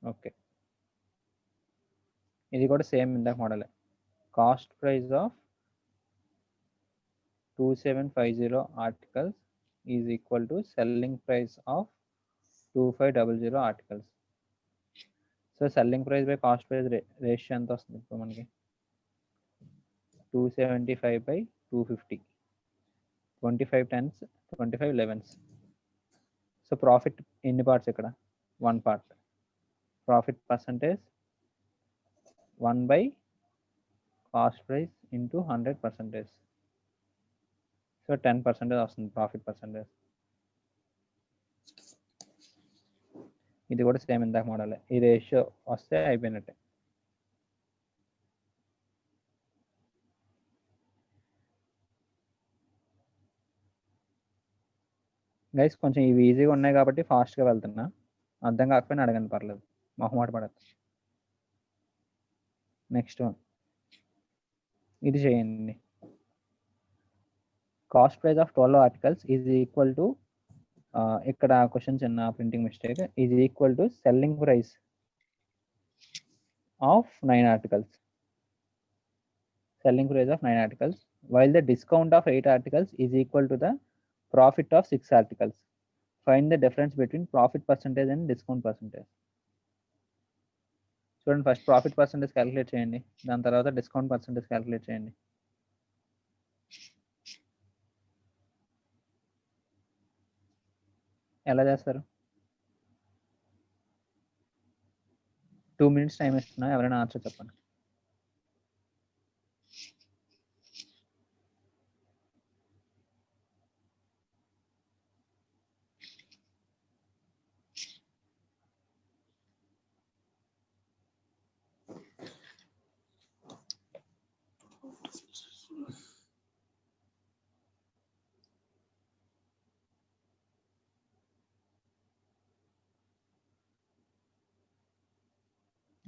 ఓకే, ఇది కూడా సేమ్ ఇందాక మోడలే. Cost price of 2750 articles is equal to selling price of 2500 articles. So selling price by cost price ratio ఎంత వస్తుంది ఇప్పుడు మనకి? 275/250, 25 టెన్స్ 25 11s. సో ప్రాఫిట్ ఎన్ని పార్ట్స్ ఇక్కడ? 1 part. Profit percentage 1 cost price into 100%. So 10% వస్తుంది ప్రాఫిట్ పర్సంటేజ్. ఇది కూడా సేమ్ ఇందాక మోడలే. ఈ రేషియో వస్తే అయిపోయినట్టే. గైస్ కొంచెం ఇవి ఈజీగా ఉన్నాయి కాబట్టి ఫాస్ట్గా వెళ్తున్నా. అర్థం కాకపోయినా అడగండి, పర్లేదు, మొహమాట పడద్దు. నెక్స్ట్ వన్, ఇది చేయండి. Cost price of 12 articles is equal to, ఇక్కడ క్వశ్చన్ చిన్న printing mistake, is equal to selling price of 9 articles. Selling price of 9 articles, while the discount of 8 articles is equal to the profit of 6 articles. Find the difference between profit percentage and discount percentage. చూడండి, ఫస్ట్ ప్రాఫిట్ పర్సెంటేజ్ క్యాలిక్యులేట్ చేయండి, దాని తర్వాత డిస్కౌంట్ పర్సెంటేజ్ క్యాలిక్యులేట్ చేయండి. ఎలా చేస్తారు? 2 minutes టైం ఇస్తున్నా, ఎవరైనా ఆన్సర్ చెప్పండి.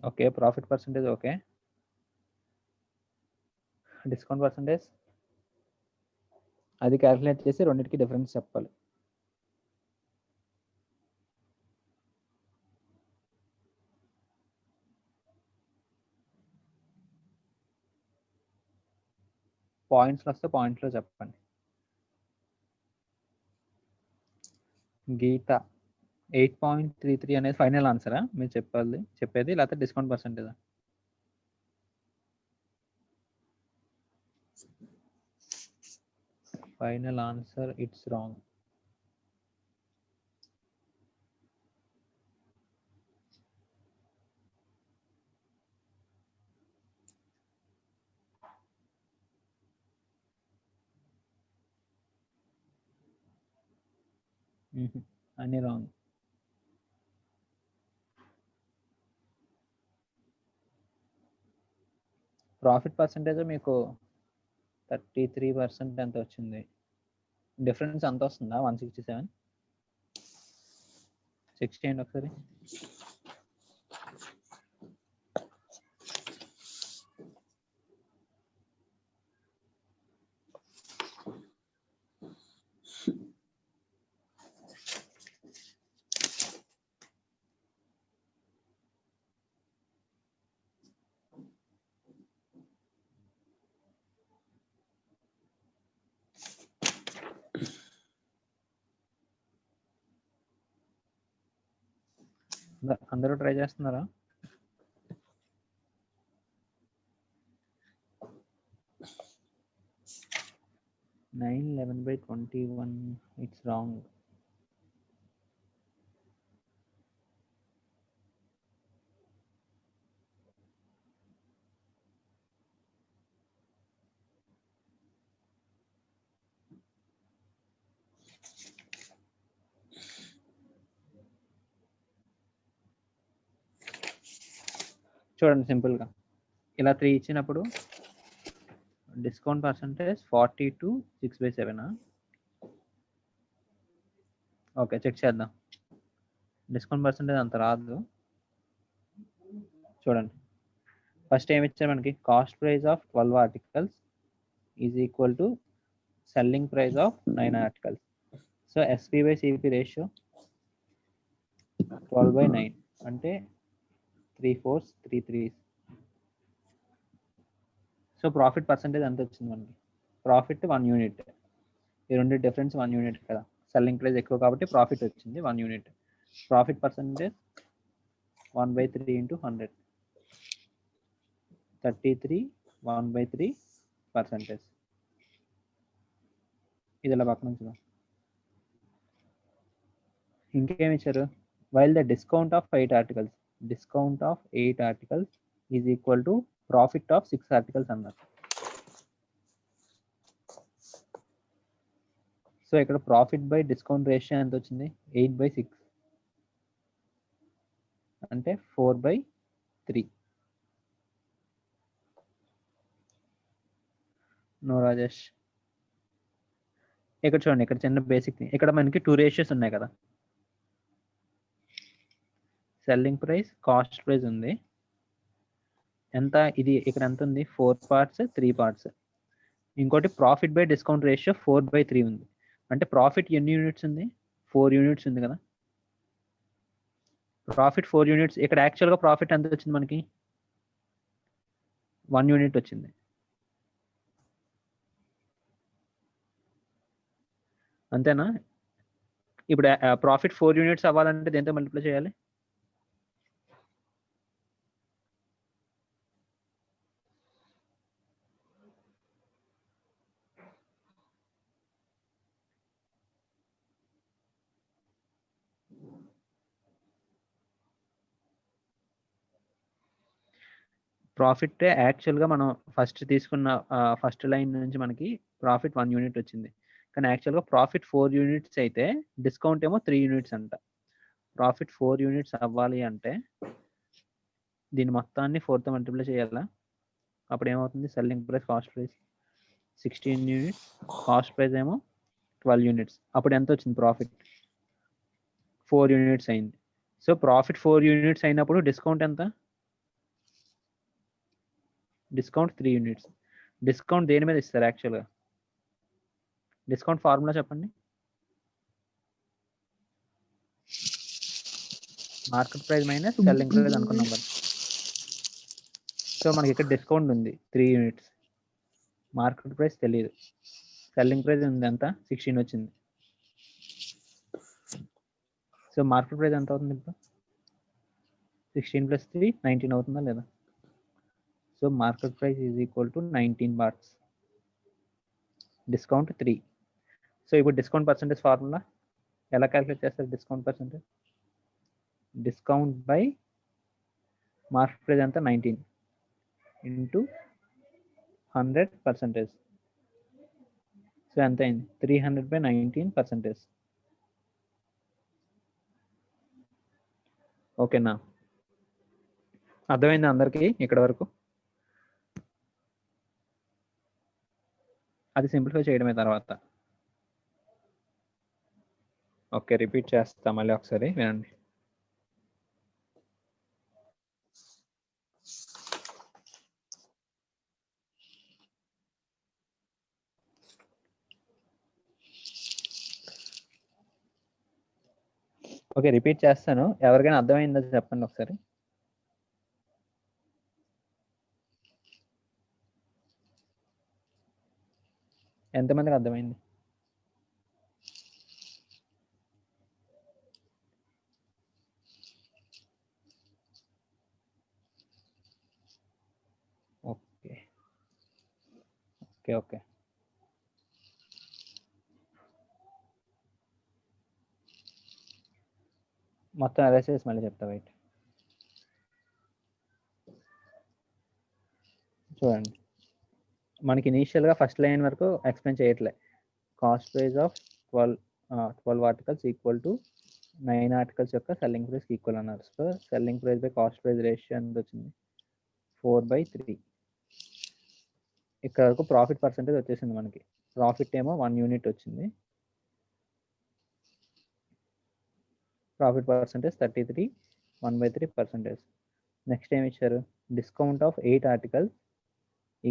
Okay, profit percentage okay, discount percentage అది క్యాలిక్యులేట్ చేసి రెండింటికి డిఫరెన్స్ చెప్పాలి. పాయింట్స్లో వస్తే పాయింట్లో చెప్పండి. గీత 8.33 అనేది ఫైనల్ ఆన్సరా మీరు చెప్పేది లేకపోతే డిస్కౌంట్ పర్సెంటేజా? Final answer it's wrong. అన్ని రాంగ్. ప్రాఫిట్ పర్సెంటేజ్ మీకు 33% ఎంత వచ్చింది? డిఫరెన్స్ అంత వస్తుందా? 167 చెక్ చేయండి ఒకసారి. అందరూ ట్రై చేస్తున్నారా? Nine 11/21 it's wrong. చూడండి సింపుల్గా ఇలా 3 ఇచ్చినప్పుడు డిస్కౌంట్ పర్సంటేజ్ 42 6/7. ఓకే చెక్ చేద్దాం. డిస్కౌంట్ పర్సంటేజ్ అంత రాదు. చూడండి ఫస్ట్ ఏమి ఇచ్చారు మనకి, cost price of 12 articles is equal to selling price of 9 articles. So SP/CP ratio 12/9 అంటే 3/4 3/3. సో ప్రాఫిట్ పర్సంటేజ్ ఎంత వచ్చింది మనకి? Profit 1 unit. ఈ రెండు డిఫరెన్స్ 1 యూనిట్ కదా. సెల్లింగ్ ప్రైస్ ఎక్కువ కాబట్టి ప్రాఫిట్ వచ్చింది 1 యూనిట్. Profit percentage 1/3 × 100 33 1/3%. ఇది ఇలా పక్కన ఉంచుదాం. ఇంకేమి ఇచ్చారు? While the discount of 8 articles is equal to profit of 6 articles అన్నారు. సో ఇక్కడ ప్రాఫిట్ బై డిస్కౌంట్ రేషియో ఎంత వచ్చింది? 8/6 అంటే 4/3. నో రాజేష్. ఇక్కడ చూడండి, ఇక్కడ చిన్న బేసిక్ ఇక్కడ మనకి 2 రేషియోస్ ఉన్నాయి కదా. సెల్లింగ్ ప్రైస్ కాస్ట్ ప్రైస్ ఉంది. ఎంత ఇది ఇక్కడ ఎంత ఉంది? 4 parts 3 parts. ఇంకోటి ప్రాఫిట్ బై డిస్కౌంట్ రేషియో 4/3 ఉంది. అంటే ప్రాఫిట్ ఎన్ని యూనిట్స్ ఉంది? 4 యూనిట్స్ ఉంది కదా. Profit 4 units. ఇక్కడ యాక్చువల్గా ప్రాఫిట్ ఎంత వచ్చింది మనకి? 1 యూనిట్ వచ్చింది. అంతేనా? ఇప్పుడు ప్రాఫిట్ 4 యూనిట్స్ అవ్వాలంటే దేంతో మల్టిప్లై చేయాలి? ప్రాఫిట్ యాక్చువల్గా మనం ఫస్ట్ తీసుకున్న ఫస్ట్ లైన్ నుంచి మనకి ప్రాఫిట్ 1 యూనిట్ వచ్చింది. కానీ యాక్చువల్గా ప్రాఫిట్ 4 యూనిట్స్ అయితే డిస్కౌంట్ ఏమో 3 యూనిట్స్ అంట. ప్రాఫిట్ 4 యూనిట్స్ అవ్వాలి అంటే దీని మొత్తాన్ని 4తో మల్టిప్లై చేయాలా? అప్పుడు ఏమవుతుంది? Selling price cost price 16 units, cost price ఏమో 12 యూనిట్స్. అప్పుడు ఎంత వచ్చింది? ప్రాఫిట్ 4 యూనిట్స్ అయింది. సో ప్రాఫిట్ 4 యూనిట్స్ అయినప్పుడు డిస్కౌంట్ ఎంత? Discount 3 units. డిస్కౌంట్ దేని మీద ఇస్తారు యాక్చువల్గా? డిస్కౌంట్ ఫార్ములా చెప్పండి. Market price minus selling price అనుకున్నాం కదా. సో మనకి ఇక్కడ డిస్కౌంట్ ఉంది 3 యూనిట్స్. మార్కెట్ ప్రైస్ తెలియదు. సెల్లింగ్ ప్రైస్ ఉంది ఎంత 16 వచ్చింది. సో మార్కెట్ ప్రైస్ ఎంత అవుతుంది ఇప్పుడు? 16 + 3 19 అవుతుందా లేదా? So market price is equal to 19 bahts. Discount 3. So ఇప్పుడు డిస్కౌంట్ పర్సెంటేజ్ ఫార్ములా ఎలా క్యాలిక్యులేట్ చేస్తారు? Discount percentage discount by market price ఎంత 19 ఇంటూ 100%. సో ఎంత అయింది? 300/19%. ఓకేనా? అర్థమైందా అందరికీ ఇక్కడ వరకు? అది సింప్లిఫై చేయడమే తర్వాత. ఓకే, రిపీట్ చేస్తా మళ్ళీ ఒకసారి వినండి. ఓకే, రిపీట్ చేస్తాను. ఎవరికైనా అర్థమైందో చెప్పండి ఒకసారి. ఎంతమందికి అర్థమైంది? ఓకే ఓకే ఓకే మొత్తం అరెస్ట్ చేసి మళ్ళీ చెప్తా. వెయిట్ చూడండి, మనకి ఇనీషియల్గా ఫస్ట్ లైన్ వరకు ఎక్స్ప్లెయిన్ చేయట్లే. Cost price of 12 articles equal to 9 articles యొక్క సెల్లింగ్ ప్రైస్ ఈక్వల్ అన్నారు. So selling price by cost price ratio ఎంత వచ్చింది? 4/3. ఇక్కడ వరకు ప్రాఫిట్ పర్సెంటేజ్ వచ్చేసింది మనకి. ప్రాఫిట్ ఏమో 1 యూనిట్ వచ్చింది. Profit percentage 33, 1/3%. నెక్స్ట్ ఏమి ఇచ్చారు? Discount of 8 articles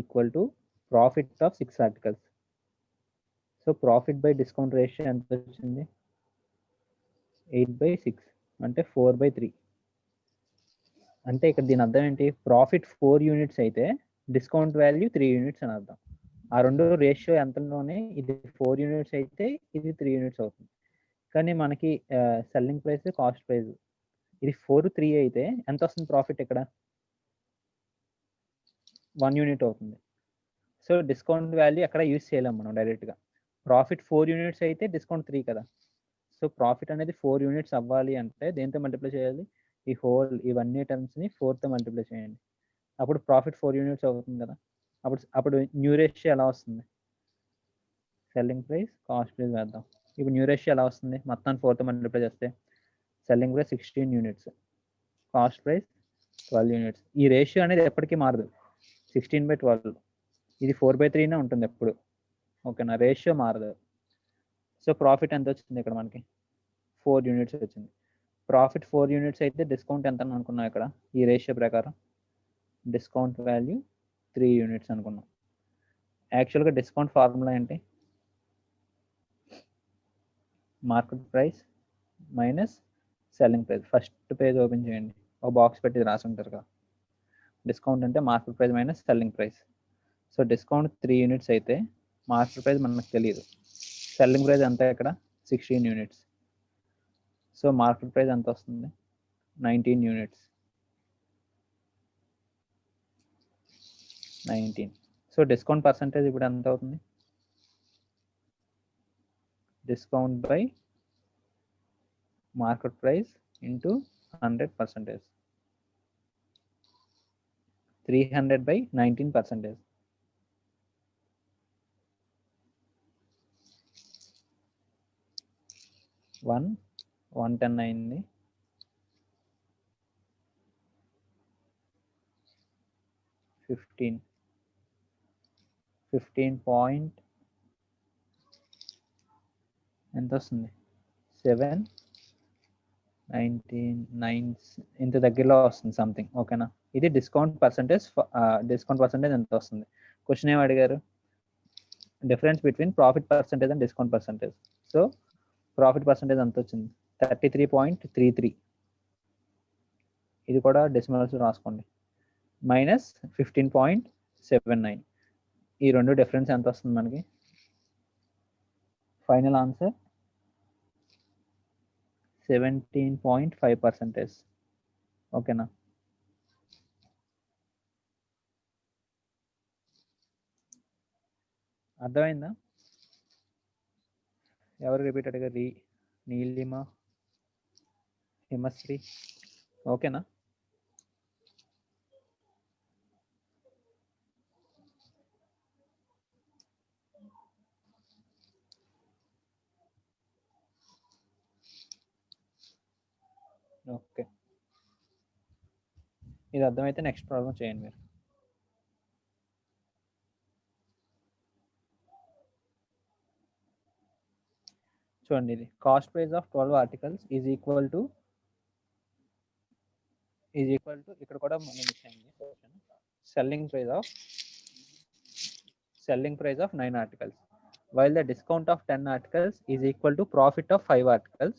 equal to profit of 6 articles. So profit by discount ratio ఎంత వచ్చింది? 8/6 అంటే 4/3. అంటే ఇక్కడ దీని అర్థం ఏంటి? ప్రాఫిట్ 4 యూనిట్స్ అయితే డిస్కౌంట్ వాల్యూ 3 యూనిట్స్ అని అర్థం. ఆ రెండు రేషియో ఎంతలోనే ఇది 4 యూనిట్స్ అయితే ఇది 3 యూనిట్స్ అవుతుంది. కానీ మనకి సెల్లింగ్ ప్రైస్ కాస్ట్ ప్రైస్ ఇది 4-3 అయితే ఎంత వస్తుంది ప్రాఫిట్? ఇక్కడ 1 యూనిట్ అవుతుంది. సో డిస్కౌంట్ వాల్యూ ఎక్కడ యూజ్ చేయలేము మనం డైరెక్ట్గా. ప్రాఫిట్ 4 యూనిట్స్ అయితే డిస్కౌంట్ 3 కదా. సో ప్రాఫిట్ అనేది 4 యూనిట్స్ అవ్వాలి అంటే దేంతో మల్టిప్లై చేయాలి? ఈ హోల్ ఇవన్నీ టర్మ్స్ని 4తో మల్టిప్లై చేయండి. అప్పుడు ప్రాఫిట్ 4 యూనిట్స్ అవుతుంది కదా. అప్పుడు న్యూ రేషియో ఎలా వస్తుంది? సెల్లింగ్ ప్రైస్ కాస్ట్ ప్రైస్ వేద్దాం. ఇప్పుడు న్యూ రేషియో ఎలా వస్తుంది? మొత్తాన్ని 4తో మల్టిప్లై చేస్తే selling price 16 units, cost price 12 units. ఈ రేషియో అనేది ఎప్పటికీ మారదు. 16/12. ఇది 4/3నే ఉంటుంది ఎప్పుడు. ఓకేనా? రేషియో మారదు. సో ప్రాఫిట్ ఎంత వచ్చింది ఇక్కడ మనకి? 4 యూనిట్స్ వచ్చింది. ప్రాఫిట్ 4 యూనిట్స్ అయితే డిస్కౌంట్ ఎంత అనుకున్నాం ఇక్కడ? ఈ రేషియో ప్రకారం డిస్కౌంట్ వాల్యూ 3 యూనిట్స్ అనుకున్నాం. యాక్చువల్గా డిస్కౌంట్ ఫార్ములా ఏంటి? Market price minus selling price. First page open చేయండి, ఒక బాక్స్ పెట్టి రాసి ఉంటారు కదా. డిస్కౌంట్ అంటే market price minus selling price. So discount 3 units అయితే మార్కెట్ ప్రైస్ మనకు తెలియదు. సెల్లింగ్ ప్రైస్ ఎంత ఇక్కడ? 16 యూనిట్స్. సో మార్కెట్ ప్రైస్ ఎంత వస్తుంది? 19 యూనిట్స్. 19. సో డిస్కౌంట్ పర్సెంటేజ్ ఇప్పుడు ఎంత అవుతుంది? Discount by market price into 100%. 300/19%. 110 అయింది. 15 పాయింట్ ఎంత వస్తుంది? 799 ఇంత దగ్గరలో వస్తుంది సంథింగ్. ఓకేనా? ఇది డిస్కౌంట్ పర్సెంటేజ్. డిస్కౌంట్ పర్సెంటేజ్ ఎంత వస్తుంది? క్వశ్చన్ ఏమి అడిగారు? Difference between profit percentage and discount percentage. So profit percentage ఎంత వచ్చింది? 33.33. ఇది కూడా డెసిమల్స్ రాసుకోండి. మైనస్ 15.79. ఈ రెండు డిఫరెన్స్ ఎంత వస్తుంది మనకి? Final answer 17.5%. ఓకేనా? అర్థమైందా? ఎవరు రిపీట్ అడిగారు? నీలిమ, హిమశ్రీ. ఓకేనా? ఓకే, ఇది అర్థమైతే నెక్స్ట్ ప్రాబ్లం చేయండి మీరు. చూడండి, ఇది cost price of 12 articles is equal to ఇక్కడ కూడా మనం ఇచ్చేయండి selling price of 9 articles, while the discount of 10 articles is equal to profit of 5 articles.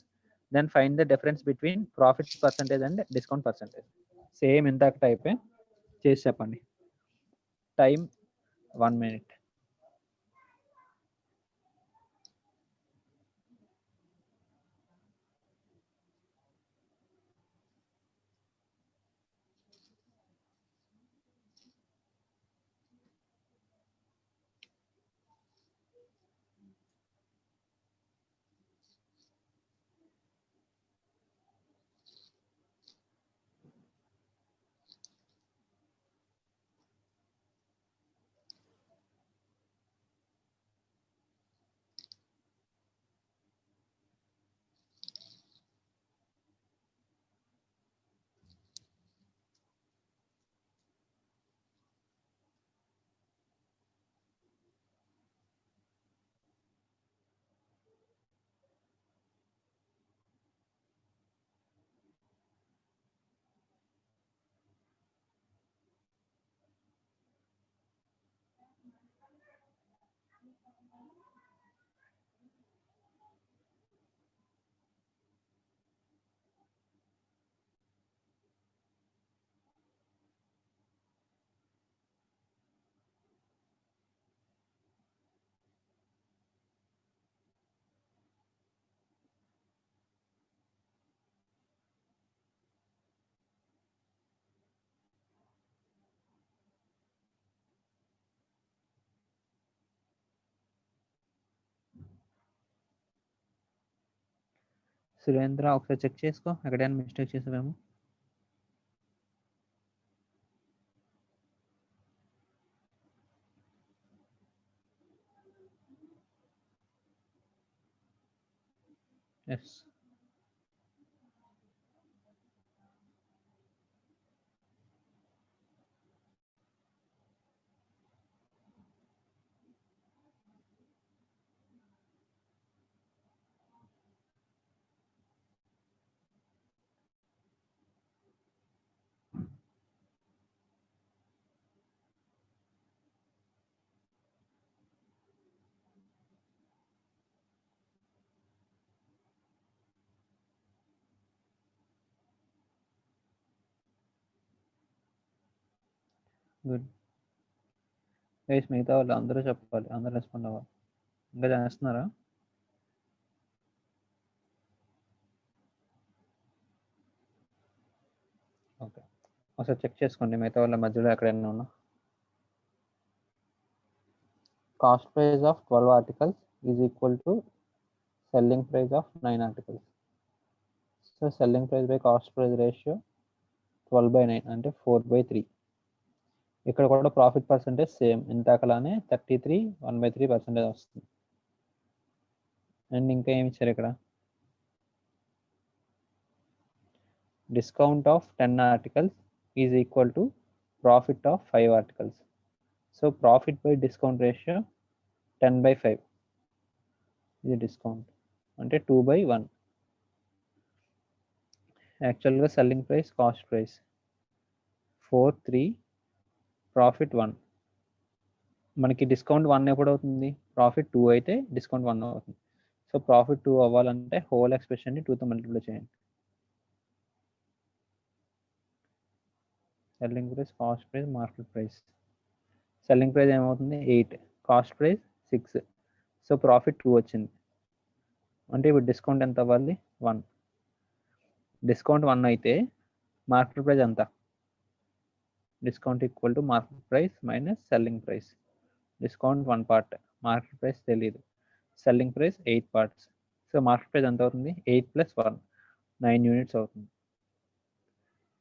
Then find the difference between profit percentage and discount percentage. Same ఇందాక టైపే చేసి చెప్పండి. Time 1 minute. సురేంద్ర, ఒకసారి చెక్ చేసుకో, ఎక్కడైనా మిస్టేక్ చేసావేమో. Yes, good. గైస్, మిగతా వాళ్ళు అందరూ చెప్పాలి, అందరూ రెస్పాండ్ అవ్వాలి. ఇంకా చేస్తున్నారా? ఓకే, ఒకసారి చెక్ చేసుకోండి మిగతా వాళ్ళ మధ్యలో ఎక్కడైనా ఉన్నా. Cost price of 12 articles is equal to selling price of 9 articles. So selling price by cost price ratio 12/9 అంటే 4/3. ఇక్కడ కూడా ప్రాఫిట్ పర్సంటేజ్ సేమ్ ఇంతకలానే 33 1/3% వస్తుంది. అండ్ ఇంకా ఏమి ఇచ్చారు ఇక్కడ? Discount of 10 articles is equal to profit of 5 articles. So profit by discount ratio 10/5. ఇది డిస్కౌంట్ అంటే 2/1. యాక్చువల్గా selling price cost price 4/3, profit 1. మనకి డిస్కౌంట్ 1 ఎప్పుడు అవుతుంది? ప్రాఫిట్ 2 అయితే డిస్కౌంట్ 1 అవుతుంది. సో ప్రాఫిట్ 2 అవ్వాలంటే హోల్ ఎక్స్ప్రెషన్ని 2తో మల్టిప్లై చేయండి. Selling price, cost price, market price. Selling price ఏమవుతుంది 8, కాస్ట్ ప్రైస్ 6, సో ప్రాఫిట్ 2 వచ్చింది. అంటే ఇప్పుడు డిస్కౌంట్ ఎంత అవ్వాలి? 1. డిస్కౌంట్ 1 అయితే మార్కెట్ ప్రైస్ ఎంత? Discount equal to market price minus selling price. Discount 1 part, market price తెలియదు, selling price 8 parts, so market price ఎంత అవుతుంది? 8 + 1, 9 యూనిట్స్ అవుతుంది.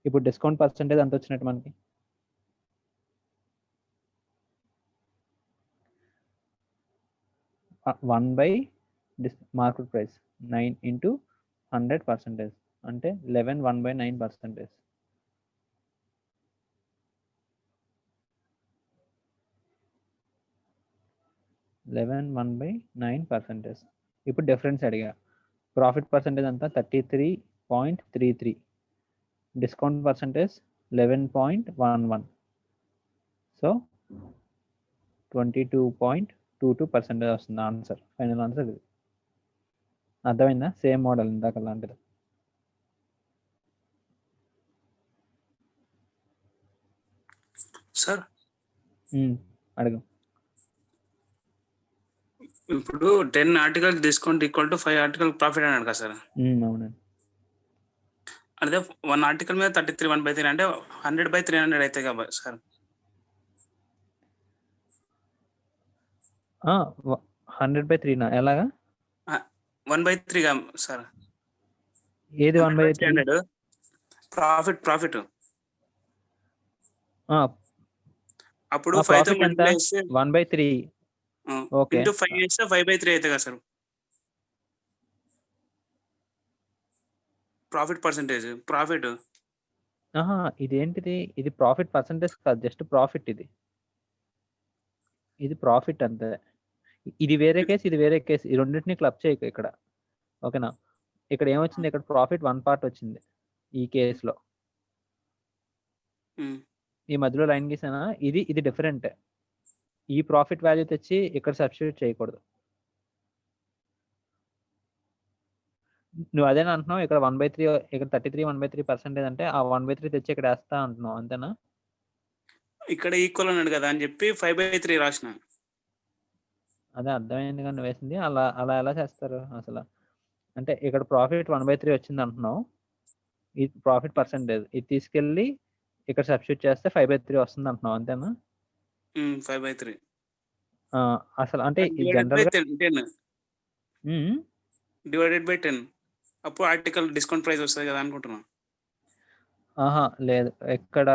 ఇప్పుడు డిస్కౌంట్ పర్సెంటేజ్ ఎంత వచ్చినట్టు మనకి? 1 / మార్కెట్ ప్రైస్ 9 × 100%, అంటే 11 1/9%. ఇప్పుడు డిఫరెన్స్ అడిగా. ప్రాఫిట్ పర్సెంటేజ్ అంతా 33.33, డిస్కౌంట్ పర్సెంటేజ్ 11.11, సో 22.22% వస్తుంది ఆన్సర్. ఫైనల్ ఆన్సర్ ఇది. అర్థమైందా? సేమ్ మోడల్ ఇందాక లాంటిది. సార్ అడుగు. ఇప్పుడు 10 article discount equal to 5 article profit అన్నాడు కదా సార్. అవునండి. అదే 1 ఆర్టికల్ మీద 33 1/3 అంటే 100/300 అవుతాయి కదా సార్. 100/3 ఎలాగా? 1/3 సార్. ఏది 1/300? ప్రాఫిట్ అప్పుడు 5తో ప్రాఫిట్ ఎంత? మల్టిప్లై చేస్తే 1/3. ఓకే, ఇంటూ 5 చేస్తే 5/3 అవుతుంది కదా సార్. ప్రాఫిట్ పర్సెంటేజ్ ఇదేంటిది? ఇది ప్రాఫిట్ పర్సెంటేజ్ కాదు, జస్ట్ ప్రాఫిట్. ఇది ప్రాఫిట్ అంతే. ఇది వేరే కేసు, ఇది వేరే కేసు. ఈ రెండింటిని క్లబ్ చేయకు ఇక్కడ. ఓకేనా? ఇక్కడ ఏమొచ్చింది? ఇక్కడ ప్రాఫిట్ 1 పార్ట్ వచ్చింది ఈ కేసులో. ఈ మధ్యలో లైన్ గీసానా? ఇది డిఫరెంట్. ఈ ప్రాఫిట్ వాల్యూ తెచ్చి ఇక్కడ సబ్స్టిట్యూట్ చేయకూడదు. నువ్వు అదేనా అంటున్నావు? ఇక్కడ 1/3, ఇక్కడ 33 1/3% అంటే ఆ 1/3 తెచ్చి ఇక్కడ వేస్తా అంటున్నావు, అంతేనా? ఇక్కడ ఈక్వల్ అన్నాడు కదా అని చెప్పి 5/3 రాసిన. అదే అర్థమైంది కానీ నువ్వు వేసింది. అలా అలా ఎలా చేస్తారు అసలు? అంటే ఇక్కడ ప్రాఫిట్ 1/3 వచ్చింది అంటున్నావు, ఇది ప్రాఫిట్ పర్సెంటేజ్. ఇది తీసుకెళ్ళి ఇక్కడ సబ్స్టిట్యూట్ చేస్తే 5/3 వస్తుంది అంటున్నావు, అంతేనా? 5/3 అసలు అంటే జనరల్గా డివైడెడ్ బై 10 అప్పుడు ఆర్టికల్ డిస్కౌంట్ ప్రైస్ వస్తుంది కదా అనుకుంటున్నా. లేదు, ఇక్కడ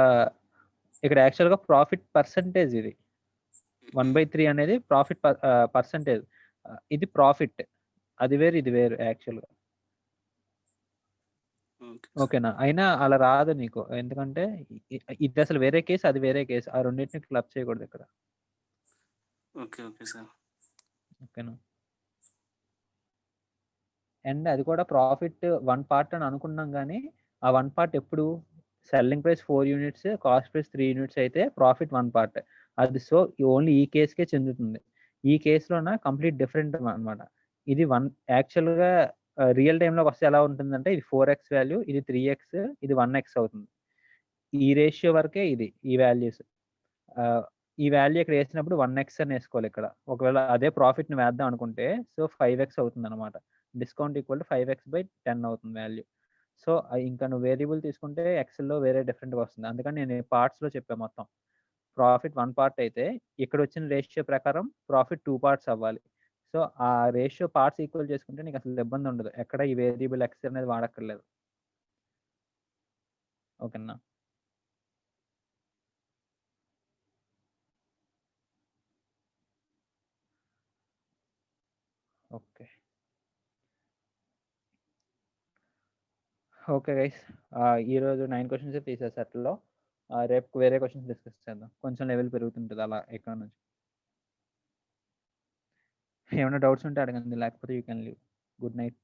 యాక్చువల్గా ప్రాఫిట్ పర్సెంటేజ్. ఇది 1/3 అనేది ప్రాఫిట్ పర్సెంటేజ్. ఇది ప్రాఫిట్, అది వేరు ఇది వేరు యాక్చువల్గా. ఓకేనా? అయినా అలా రాదు నీకు, ఎందుకంటే ఇది అసలు వేరే కేసు, అది వేరే కేసు. ఆ రెండింటిని క్లబ్ చేయకూడదు ఇక్కడ. Okay sir. ఓకేనా? అండ్ అది కూడా ప్రాఫిట్ 1 పార్ట్ అని అనుకున్నాం, కానీ ఆ 1 పార్ట్ ఎప్పుడు? Selling price 4 units, cost price 3 units అయితే ప్రాఫిట్ 1 పార్ట్. అది సో ఓన్లీ ఈ కేసుకే చెందుతుంది. ఈ కేసులోన కంప్లీట్ డిఫరెంట్ అనమాట. ఇది యాక్చువల్గా రియల్ టైంలోకి వస్తే ఎలా ఉంటుందంటే, ఇది 4x వాల్యూ, ఇది 3x, ఇది 1x అవుతుంది. ఈ రేషియో వరకే ఈ వాల్యూస్. ఈ వాల్యూ ఇక్కడ వేసినప్పుడు 1x అని వేసుకోవాలి ఇక్కడ. ఒకవేళ అదే ప్రాఫిట్ని వేద్దాం అనుకుంటే సో 5x అవుతుంది అనమాట. డిస్కౌంట్ ఈక్వల్ టు 5x/10 అవుతుంది వాల్యూ. సో ఇంకా నువ్వు వేరియబుల్ తీసుకుంటే ఎక్సెల్లో వేరే డిఫరెంట్గా వస్తుంది. అందుకని నేను పార్ట్స్లో చెప్పాను మొత్తం. ప్రాఫిట్ 1 పార్ట్ అయితే ఇక్కడ వచ్చిన రేషియో ప్రకారం ప్రాఫిట్ 2 పార్ట్స్ అవ్వాలి. సో ఆ రేషియో పార్ట్స్ ఈక్వల్ చేసుకుంటే నీకు అసలు ఇబ్బంది ఉండదు, ఎక్కడ ఈ వేరియబుల్ ఎక్స్ అనేది వాడక్కర్లేదు. ఓకేనా? ఓకే గైస్, ఈరోజు 9 క్వశ్చన్స్ తీసేసి అట్లలో రేపు వేరే క్వశ్చన్స్ డిస్కస్ చేద్దాం. కొంచెం లెవెల్ పెరుగుతుంటుంది అలా ఎక్కడ నుంచి. ఏమైనా డౌట్స్ ఉంటే అడగండి, లేకపోతే you can leave. Good night.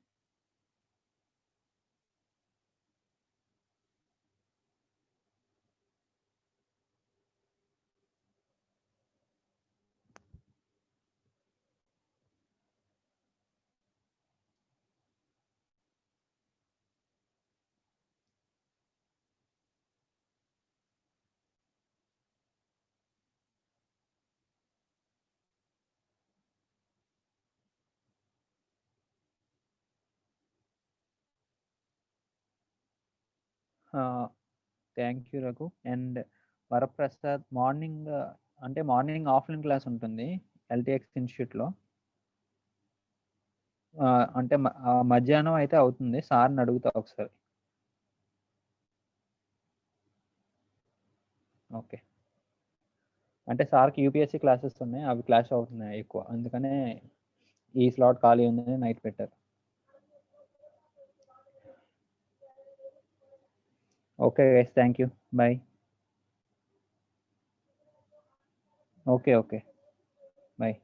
Thank you Raghu. And Varaprasad morning అంటే మార్నింగ్ ఆఫ్లైన్ క్లాస్ ఉంటుంది ఎల్టీఎక్స్ ఇన్స్టిట్యూట్లో. అంటే మధ్యాహ్నం అయితే అవుతుంది. సార్ని అడుగుతా ఒకసారి. ఓకే. అంటే సార్కి యూపీఎస్సీ క్లాసెస్ ఉన్నాయి, అవి క్లాస్ అవుతున్నాయి ఎక్కువ, అందుకనే ఈ స్లాట్ ఖాళీ ఉందని నైట్ పెట్టారు. Okay guys, thank you, bye. Okay, bye.